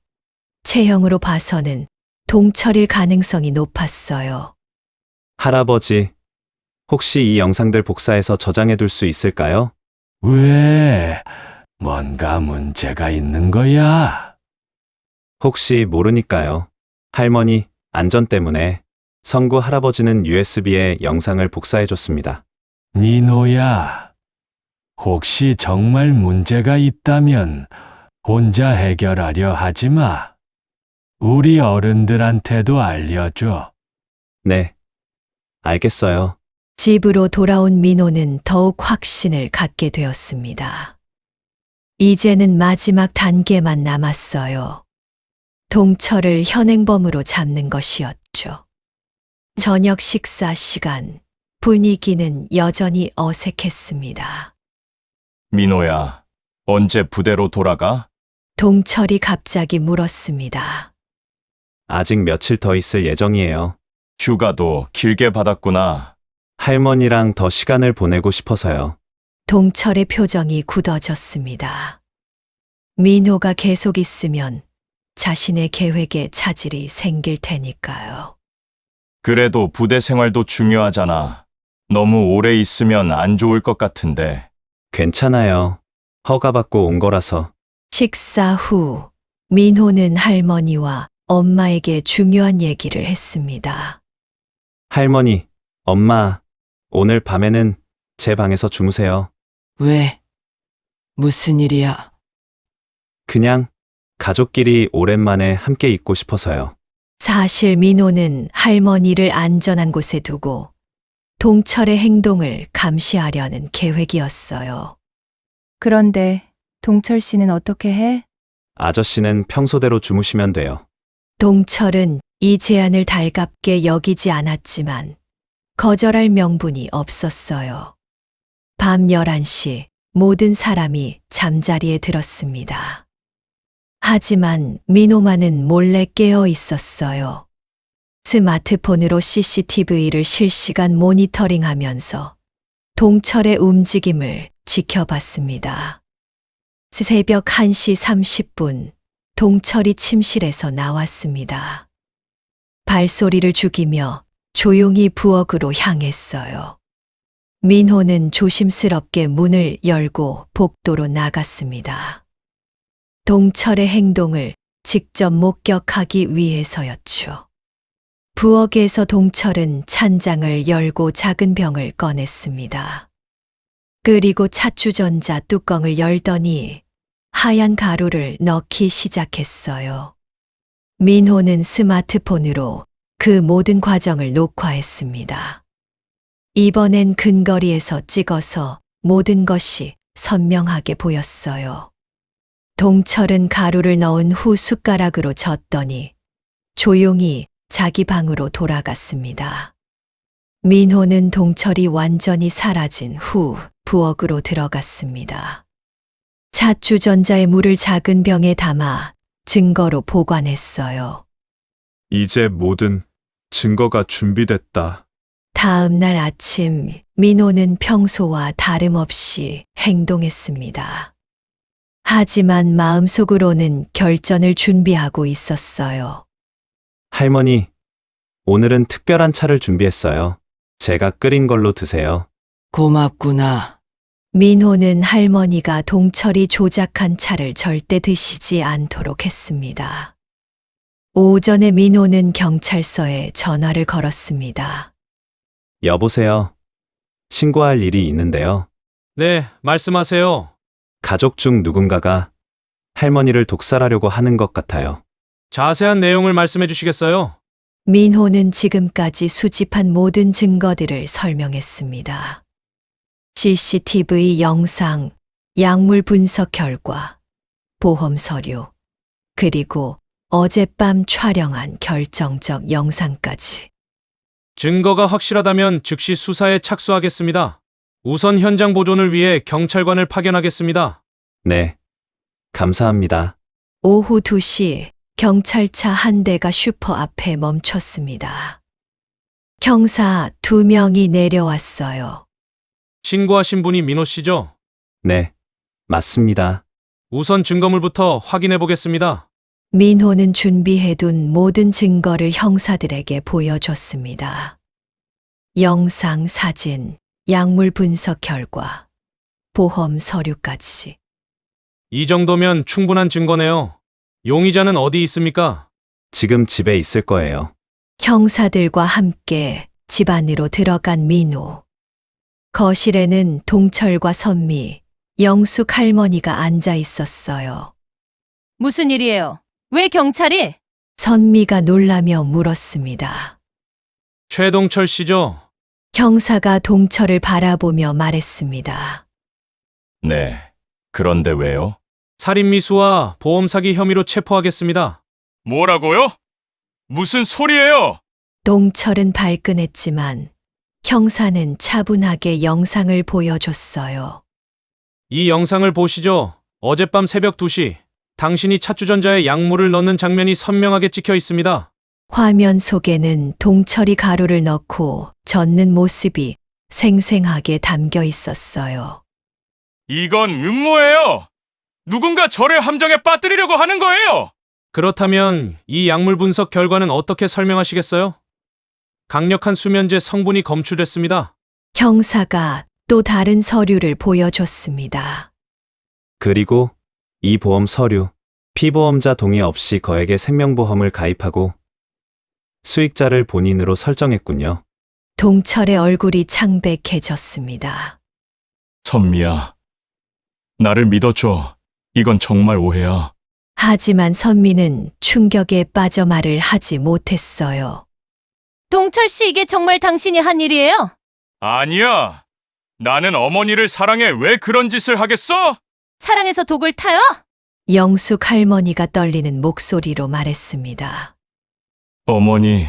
체형으로 봐서는 동철일 가능성이 높았어요. 할아버지, 혹시 이 영상들 복사해서 저장해 둘 수 있을까요? 왜? 뭔가 문제가 있는 거야? 혹시 모르니까요. 할머니, 안전 때문에 성구 할아버지는 USB에 영상을 복사해 줬습니다. 민호야, 혹시 정말 문제가 있다면 혼자 해결하려 하지 마. 우리 어른들한테도 알려줘. 네, 알겠어요. 집으로 돌아온 민호는 더욱 확신을 갖게 되었습니다. 이제는 마지막 단계만 남았어요. 동철을 현행범으로 잡는 것이었죠. 저녁 식사 시간, 분위기는 여전히 어색했습니다. 민호야, 언제 부대로 돌아가? 동철이 갑자기 물었습니다. 아직 며칠 더 있을 예정이에요. 휴가도 길게 받았구나. 할머니랑 더 시간을 보내고 싶어서요. 동철의 표정이 굳어졌습니다. 민호가 계속 있으면 자신의 계획에 차질이 생길 테니까요. 그래도 부대 생활도 중요하잖아. 너무 오래 있으면 안 좋을 것 같은데. 괜찮아요. 허가받고 온 거라서. 식사 후 민호는 할머니와 엄마에게 중요한 얘기를 했습니다. 할머니, 엄마, 오늘 밤에는 제 방에서 주무세요. 왜? 무슨 일이야? 그냥 가족끼리 오랜만에 함께 있고 싶어서요. 사실 민호는 할머니를 안전한 곳에 두고 동철의 행동을 감시하려는 계획이었어요. 그런데 동철 씨는 어떻게 해? 아저씨는 평소대로 주무시면 돼요. 동철은 이 제안을 달갑게 여기지 않았지만 거절할 명분이 없었어요. 밤 11시 모든 사람이 잠자리에 들었습니다. 하지만 민호만은 몰래 깨어 있었어요. 스마트폰으로 CCTV를 실시간 모니터링하면서 동철의 움직임을 지켜봤습니다. 새벽 1시 30분 동철이 침실에서 나왔습니다. 발소리를 죽이며 조용히 부엌으로 향했어요. 민호는 조심스럽게 문을 열고 복도로 나갔습니다. 동철의 행동을 직접 목격하기 위해서였죠. 부엌에서 동철은 찬장을 열고 작은 병을 꺼냈습니다. 그리고 차주전자 뚜껑을 열더니 하얀 가루를 넣기 시작했어요. 민호는 스마트폰으로 그 모든 과정을 녹화했습니다. 이번엔 근거리에서 찍어서 모든 것이 선명하게 보였어요. 동철은 가루를 넣은 후 숟가락으로 젓더니 조용히 자기 방으로 돌아갔습니다. 민호는 동철이 완전히 사라진 후 부엌으로 들어갔습니다. 차주전자의 물을 작은 병에 담아 증거로 보관했어요. 이제 모든 증거가 준비됐다. 다음 날 아침 민호는 평소와 다름없이 행동했습니다. 하지만 마음속으로는 결전을 준비하고 있었어요. 할머니, 오늘은 특별한 차를 준비했어요. 제가 끓인 걸로 드세요. 고맙구나. 민호는 할머니가 동철이 조작한 차를 절대 드시지 않도록 했습니다. 오전에 민호는 경찰서에 전화를 걸었습니다. 여보세요. 신고할 일이 있는데요. 네, 말씀하세요. 가족 중 누군가가 할머니를 독살하려고 하는 것 같아요. 자세한 내용을 말씀해 주시겠어요? 민호는 지금까지 수집한 모든 증거들을 설명했습니다. CCTV 영상, 약물 분석 결과, 보험 서류, 그리고 어젯밤 촬영한 결정적 영상까지. 증거가 확실하다면 즉시 수사에 착수하겠습니다. 우선 현장 보존을 위해 경찰관을 파견하겠습니다. 네. 감사합니다. 오후 2시 경찰차 한 대가 슈퍼 앞에 멈췄습니다. 형사 2명이 내려왔어요. 신고하신 분이 민호 씨죠? 네. 맞습니다. 우선 증거물부터 확인해 보겠습니다. 민호는 준비해둔 모든 증거를 형사들에게 보여줬습니다. 영상, 사진, 약물 분석 결과, 보험 서류까지. 이 정도면 충분한 증거네요. 용의자는 어디 있습니까? 지금 집에 있을 거예요. 형사들과 함께 집 안으로 들어간 민호. 거실에는 동철과 선미, 영숙 할머니가 앉아 있었어요. 무슨 일이에요? 왜 경찰이? 선미가 놀라며 물었습니다. 최동철 씨죠? 형사가 동철을 바라보며 말했습니다. 네. 그런데 왜요? 살인미수와 보험 사기 혐의로 체포하겠습니다. 뭐라고요? 무슨 소리예요? 동철은 발끈했지만 형사는 차분하게 영상을 보여줬어요. 이 영상을 보시죠. 어젯밤 새벽 2시, 당신이 차주전자에 약물을 넣는 장면이 선명하게 찍혀 있습니다. 화면 속에는 동철이 가루를 넣고 젓는 모습이 생생하게 담겨 있었어요. 이건 음모예요. 누군가 저를 함정에 빠뜨리려고 하는 거예요. 그렇다면 이 약물 분석 결과는 어떻게 설명하시겠어요? 강력한 수면제 성분이 검출됐습니다. 형사가 또 다른 서류를 보여줬습니다. 그리고 이 보험 서류, 피보험자 동의 없이 거액의 생명보험을 가입하고 수익자를 본인으로 설정했군요. 동철의 얼굴이 창백해졌습니다. 선미야, 나를 믿어줘. 이건 정말 오해야. 하지만 선미는 충격에 빠져 말을 하지 못했어요. 동철 씨, 이게 정말 당신이 한 일이에요? 아니야. 나는 어머니를 사랑해. 왜 그런 짓을 하겠어? 사랑해서 독을 타요? 영숙 할머니가 떨리는 목소리로 말했습니다. 어머니,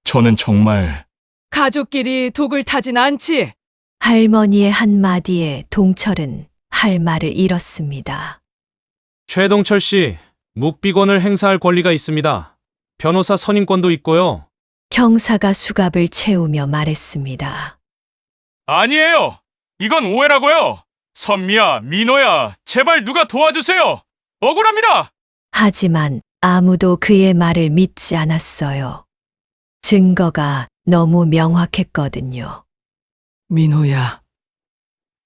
저는 정말... 가족끼리 독을 타진 않지. 할머니의 한마디에 동철은 할 말을 잃었습니다. 최동철 씨, 묵비권을 행사할 권리가 있습니다. 변호사 선임권도 있고요. 형사가 수갑을 채우며 말했습니다. 아니에요. 이건 오해라고요. 선미야, 민호야, 제발 누가 도와주세요. 억울합니다. 하지만 아무도 그의 말을 믿지 않았어요. 증거가 너무 명확했거든요. 민호야,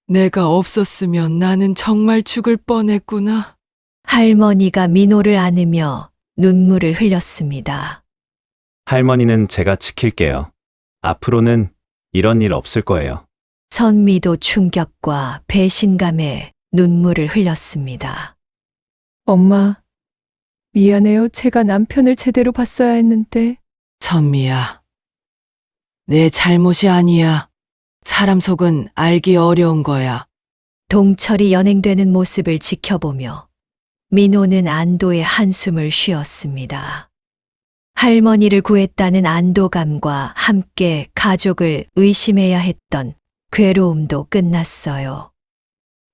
내가 없었으면 나는 정말 죽을 뻔했구나. 할머니가 민호를 안으며 눈물을 흘렸습니다. 할머니는 제가 지킬게요. 앞으로는 이런 일 없을 거예요. 선미도 충격과 배신감에 눈물을 흘렸습니다. 엄마, 미안해요. 제가 남편을 제대로 봤어야 했는데. 선미야, 내 잘못이 아니야. 사람 속은 알기 어려운 거야. 동철이 연행되는 모습을 지켜보며 민호는 안도의 한숨을 쉬었습니다. 할머니를 구했다는 안도감과 함께 가족을 의심해야 했던 괴로움도 끝났어요.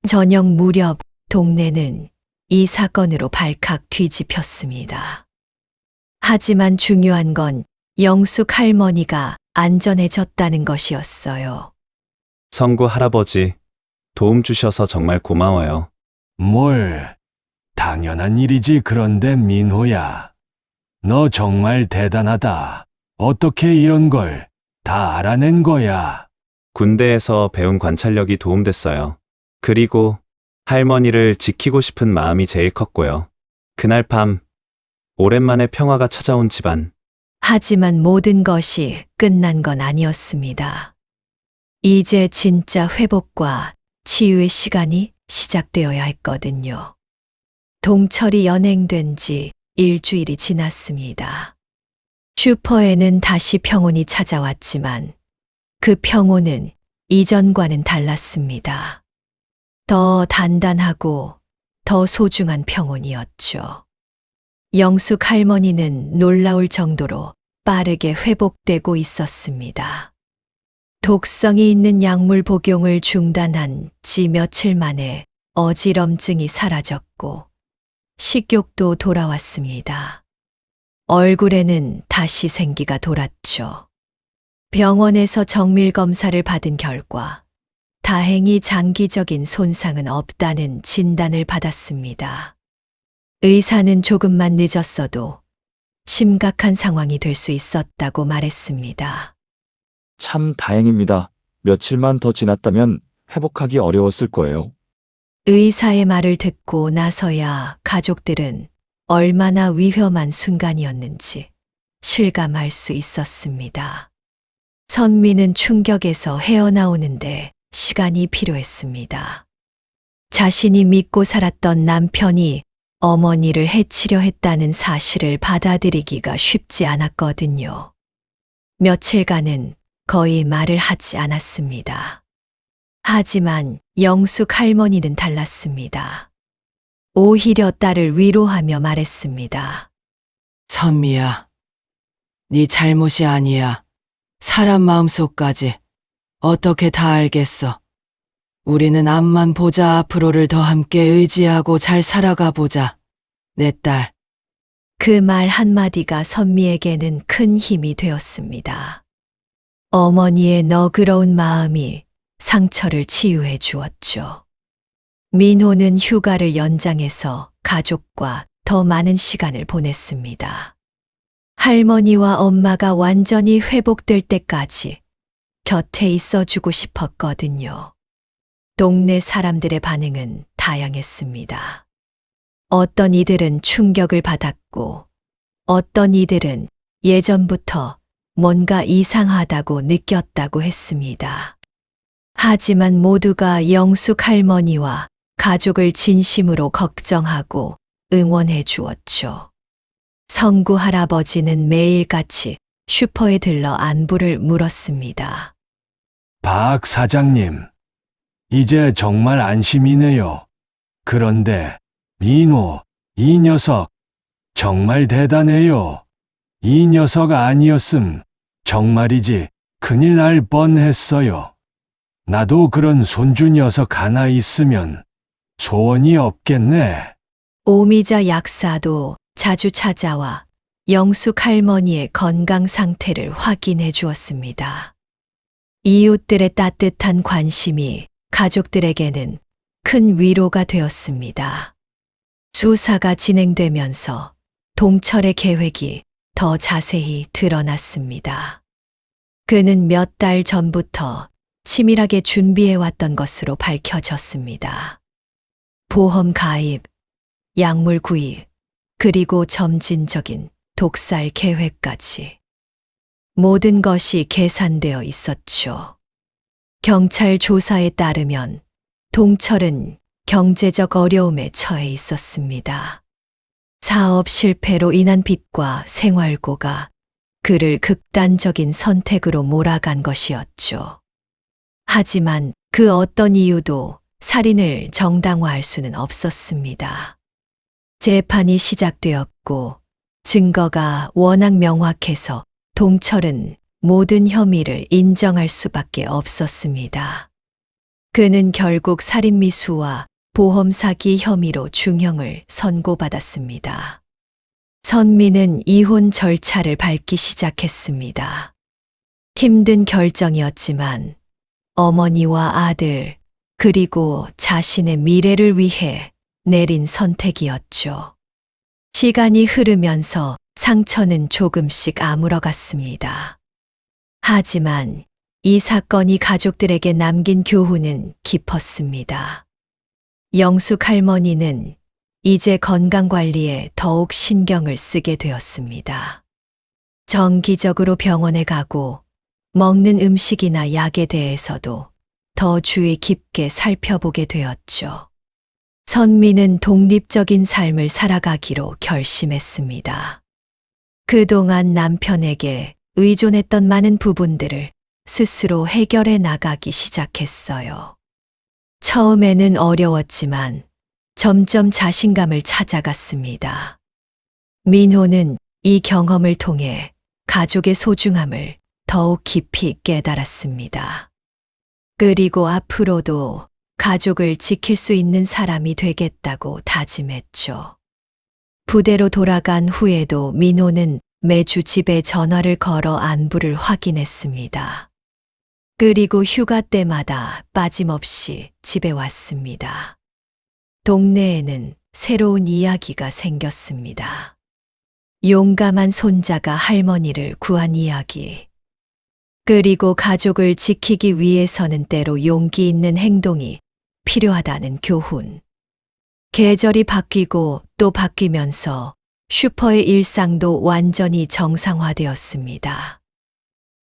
저녁 무렵 동네는 이 사건으로 발칵 뒤집혔습니다. 하지만 중요한 건 영숙 할머니가 안전해졌다는 것이었어요. 성구 할아버지, 도움 주셔서 정말 고마워요. 뭘, 당연한 일이지. 그런데 민호야, 너 정말 대단하다. 어떻게 이런 걸 다 알아낸 거야? 군대에서 배운 관찰력이 도움됐어요. 그리고 할머니를 지키고 싶은 마음이 제일 컸고요. 그날 밤, 오랜만에 평화가 찾아온 집안. 하지만 모든 것이 끝난 건 아니었습니다. 이제 진짜 회복과 치유의 시간이 시작되어야 했거든요. 동철이 연행된 지 일주일이 지났습니다. 슈퍼에는 다시 평온이 찾아왔지만 그 평온은 이전과는 달랐습니다. 더 단단하고 더 소중한 평온이었죠. 영숙 할머니는 놀라울 정도로 빠르게 회복되고 있었습니다. 독성이 있는 약물 복용을 중단한 지 며칠 만에 어지럼증이 사라졌고 식욕도 돌아왔습니다. 얼굴에는 다시 생기가 돌았죠. 병원에서 정밀 검사를 받은 결과 다행히 장기적인 손상은 없다는 진단을 받았습니다. 의사는 조금만 늦었어도 심각한 상황이 될 수 있었다고 말했습니다. 참 다행입니다. 며칠만 더 지났다면 회복하기 어려웠을 거예요. 의사의 말을 듣고 나서야 가족들은 얼마나 위험한 순간이었는지 실감할 수 있었습니다. 선미는 충격에서 헤어나오는데 시간이 필요했습니다. 자신이 믿고 살았던 남편이 어머니를 해치려 했다는 사실을 받아들이기가 쉽지 않았거든요. 며칠간은 거의 말을 하지 않았습니다. 하지만 영숙 할머니는 달랐습니다. 오히려 딸을 위로하며 말했습니다. 선미야, 네 잘못이 아니야. 사람 마음속까지 어떻게 다 알겠어. 우리는 앞만 보자. 앞으로를 더 함께 의지하고 잘 살아가 보자. 내 딸. 그 말 한마디가 선미에게는 큰 힘이 되었습니다. 어머니의 너그러운 마음이 상처를 치유해 주었죠. 민호는 휴가를 연장해서 가족과 더 많은 시간을 보냈습니다. 할머니와 엄마가 완전히 회복될 때까지 곁에 있어주고 싶었거든요. 동네 사람들의 반응은 다양했습니다. 어떤 이들은 충격을 받았고, 어떤 이들은 예전부터 뭔가 이상하다고 느꼈다고 했습니다. 하지만 모두가 영숙 할머니와 가족을 진심으로 걱정하고 응원해 주었죠. 성구 할아버지는 매일같이 슈퍼에 들러 안부를 물었습니다. 박 사장님, 이제 정말 안심이네요. 그런데 민호, 이 녀석 정말 대단해요. 이 녀석 아니었음 정말이지 큰일 날 뻔했어요. 나도 그런 손주 녀석 하나 있으면 소원이 없겠네. 오미자 약사도 자주 찾아와 영숙 할머니의 건강 상태를 확인해 주었습니다. 이웃들의 따뜻한 관심이 가족들에게는 큰 위로가 되었습니다. 수사가 진행되면서 동철의 계획이 더 자세히 드러났습니다. 그는 몇 달 전부터 치밀하게 준비해왔던 것으로 밝혀졌습니다. 보험 가입, 약물 구입, 그리고 점진적인 독살 계획까지. 모든 것이 계산되어 있었죠. 경찰 조사에 따르면 동철은 경제적 어려움에 처해 있었습니다. 사업 실패로 인한 빚과 생활고가 그를 극단적인 선택으로 몰아간 것이었죠. 하지만 그 어떤 이유도 살인을 정당화할 수는 없었습니다. 재판이 시작되었고 증거가 워낙 명확해서 동철은 모든 혐의를 인정할 수밖에 없었습니다. 그는 결국 살인미수와 보험 사기 혐의로 중형을 선고받았습니다. 선미는 이혼 절차를 밟기 시작했습니다. 힘든 결정이었지만 어머니와 아들, 그리고 자신의 미래를 위해 내린 선택이었죠. 시간이 흐르면서 상처는 조금씩 아물어갔습니다. 하지만 이 사건이 가족들에게 남긴 교훈은 깊었습니다. 영숙 할머니는 이제 건강관리에 더욱 신경을 쓰게 되었습니다. 정기적으로 병원에 가고 먹는 음식이나 약에 대해서도 더 주의 깊게 살펴보게 되었죠. 선미는 독립적인 삶을 살아가기로 결심했습니다. 그동안 남편에게 의존했던 많은 부분들을 스스로 해결해 나가기 시작했어요. 처음에는 어려웠지만 점점 자신감을 찾아갔습니다. 민호는 이 경험을 통해 가족의 소중함을 더욱 깊이 깨달았습니다. 그리고 앞으로도 가족을 지킬 수 있는 사람이 되겠다고 다짐했죠. 부대로 돌아간 후에도 민호는 매주 집에 전화를 걸어 안부를 확인했습니다. 그리고 휴가 때마다 빠짐없이 집에 왔습니다. 동네에는 새로운 이야기가 생겼습니다. 용감한 손자가 할머니를 구한 이야기. 그리고 가족을 지키기 위해서는 때로 용기 있는 행동이 필요하다는 교훈. 계절이 바뀌고 또 바뀌면서 슈퍼의 일상도 완전히 정상화되었습니다.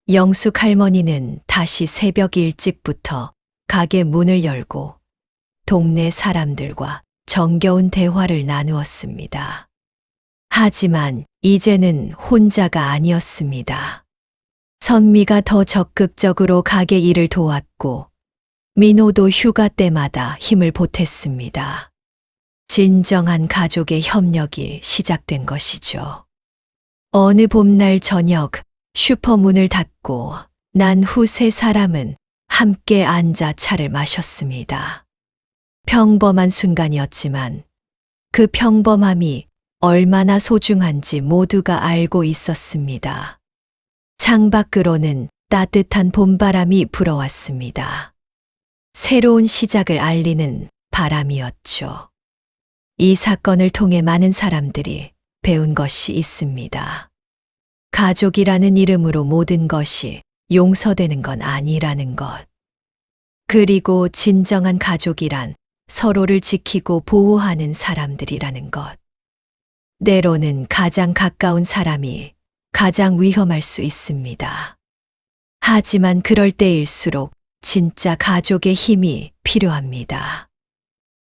영숙 할머니는 다시 새벽 일찍부터 가게 문을 열고 동네 사람들과 정겨운 대화를 나누었습니다. 하지만 이제는 혼자가 아니었습니다. 선미가 더 적극적으로 가게 일을 도왔고 민호도 휴가 때마다 힘을 보탰습니다. 진정한 가족의 협력이 시작된 것이죠. 어느 봄날 저녁 슈퍼 문을 닫고 난 후 세 사람은 함께 앉아 차를 마셨습니다. 평범한 순간이었지만 그 평범함이 얼마나 소중한지 모두가 알고 있었습니다. 창밖으로는 따뜻한 봄바람이 불어왔습니다. 새로운 시작을 알리는 바람이었죠. 이 사건을 통해 많은 사람들이 배운 것이 있습니다. 가족이라는 이름으로 모든 것이 용서되는 건 아니라는 것. 그리고 진정한 가족이란 서로를 지키고 보호하는 사람들이라는 것. 때로는 가장 가까운 사람이 가장 위험할 수 있습니다. 하지만 그럴 때일수록 진짜 가족의 힘이 필요합니다.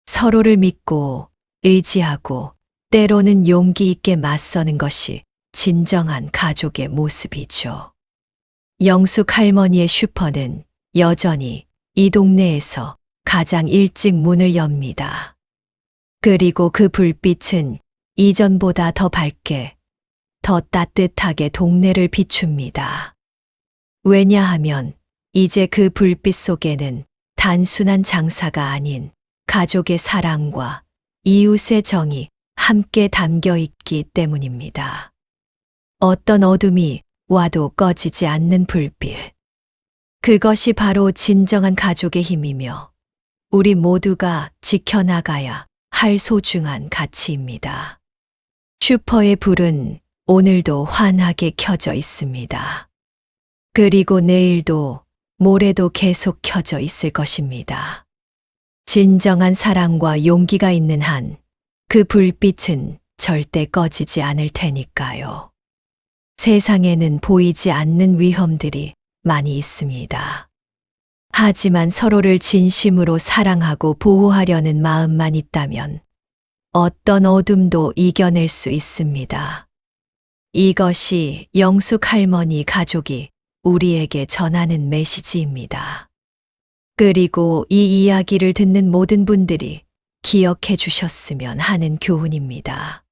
서로를 믿고 의지하고 때로는 용기 있게 맞서는 것이 진정한 가족의 모습이죠. 영숙 할머니의 슈퍼는 여전히 이 동네에서 가장 일찍 문을 엽니다. 그리고 그 불빛은 이전보다 더 밝게, 더 따뜻하게 동네를 비춥니다. 왜냐하면 이제 그 불빛 속에는 단순한 장사가 아닌 가족의 사랑과 이웃의 정이 함께 담겨 있기 때문입니다. 어떤 어둠이 와도 꺼지지 않는 불빛. 그것이 바로 진정한 가족의 힘이며 우리 모두가 지켜나가야 할 소중한 가치입니다. 슈퍼의 불은 오늘도 환하게 켜져 있습니다. 그리고 내일도 모레도 계속 켜져 있을 것입니다. 진정한 사랑과 용기가 있는 한 그 불빛은 절대 꺼지지 않을 테니까요. 세상에는 보이지 않는 위험들이 많이 있습니다. 하지만 서로를 진심으로 사랑하고 보호하려는 마음만 있다면 어떤 어둠도 이겨낼 수 있습니다. 이것이 영숙 할머니 가족이 우리에게 전하는 메시지입니다. 그리고 이 이야기를 듣는 모든 분들이 기억해 주셨으면 하는 교훈입니다.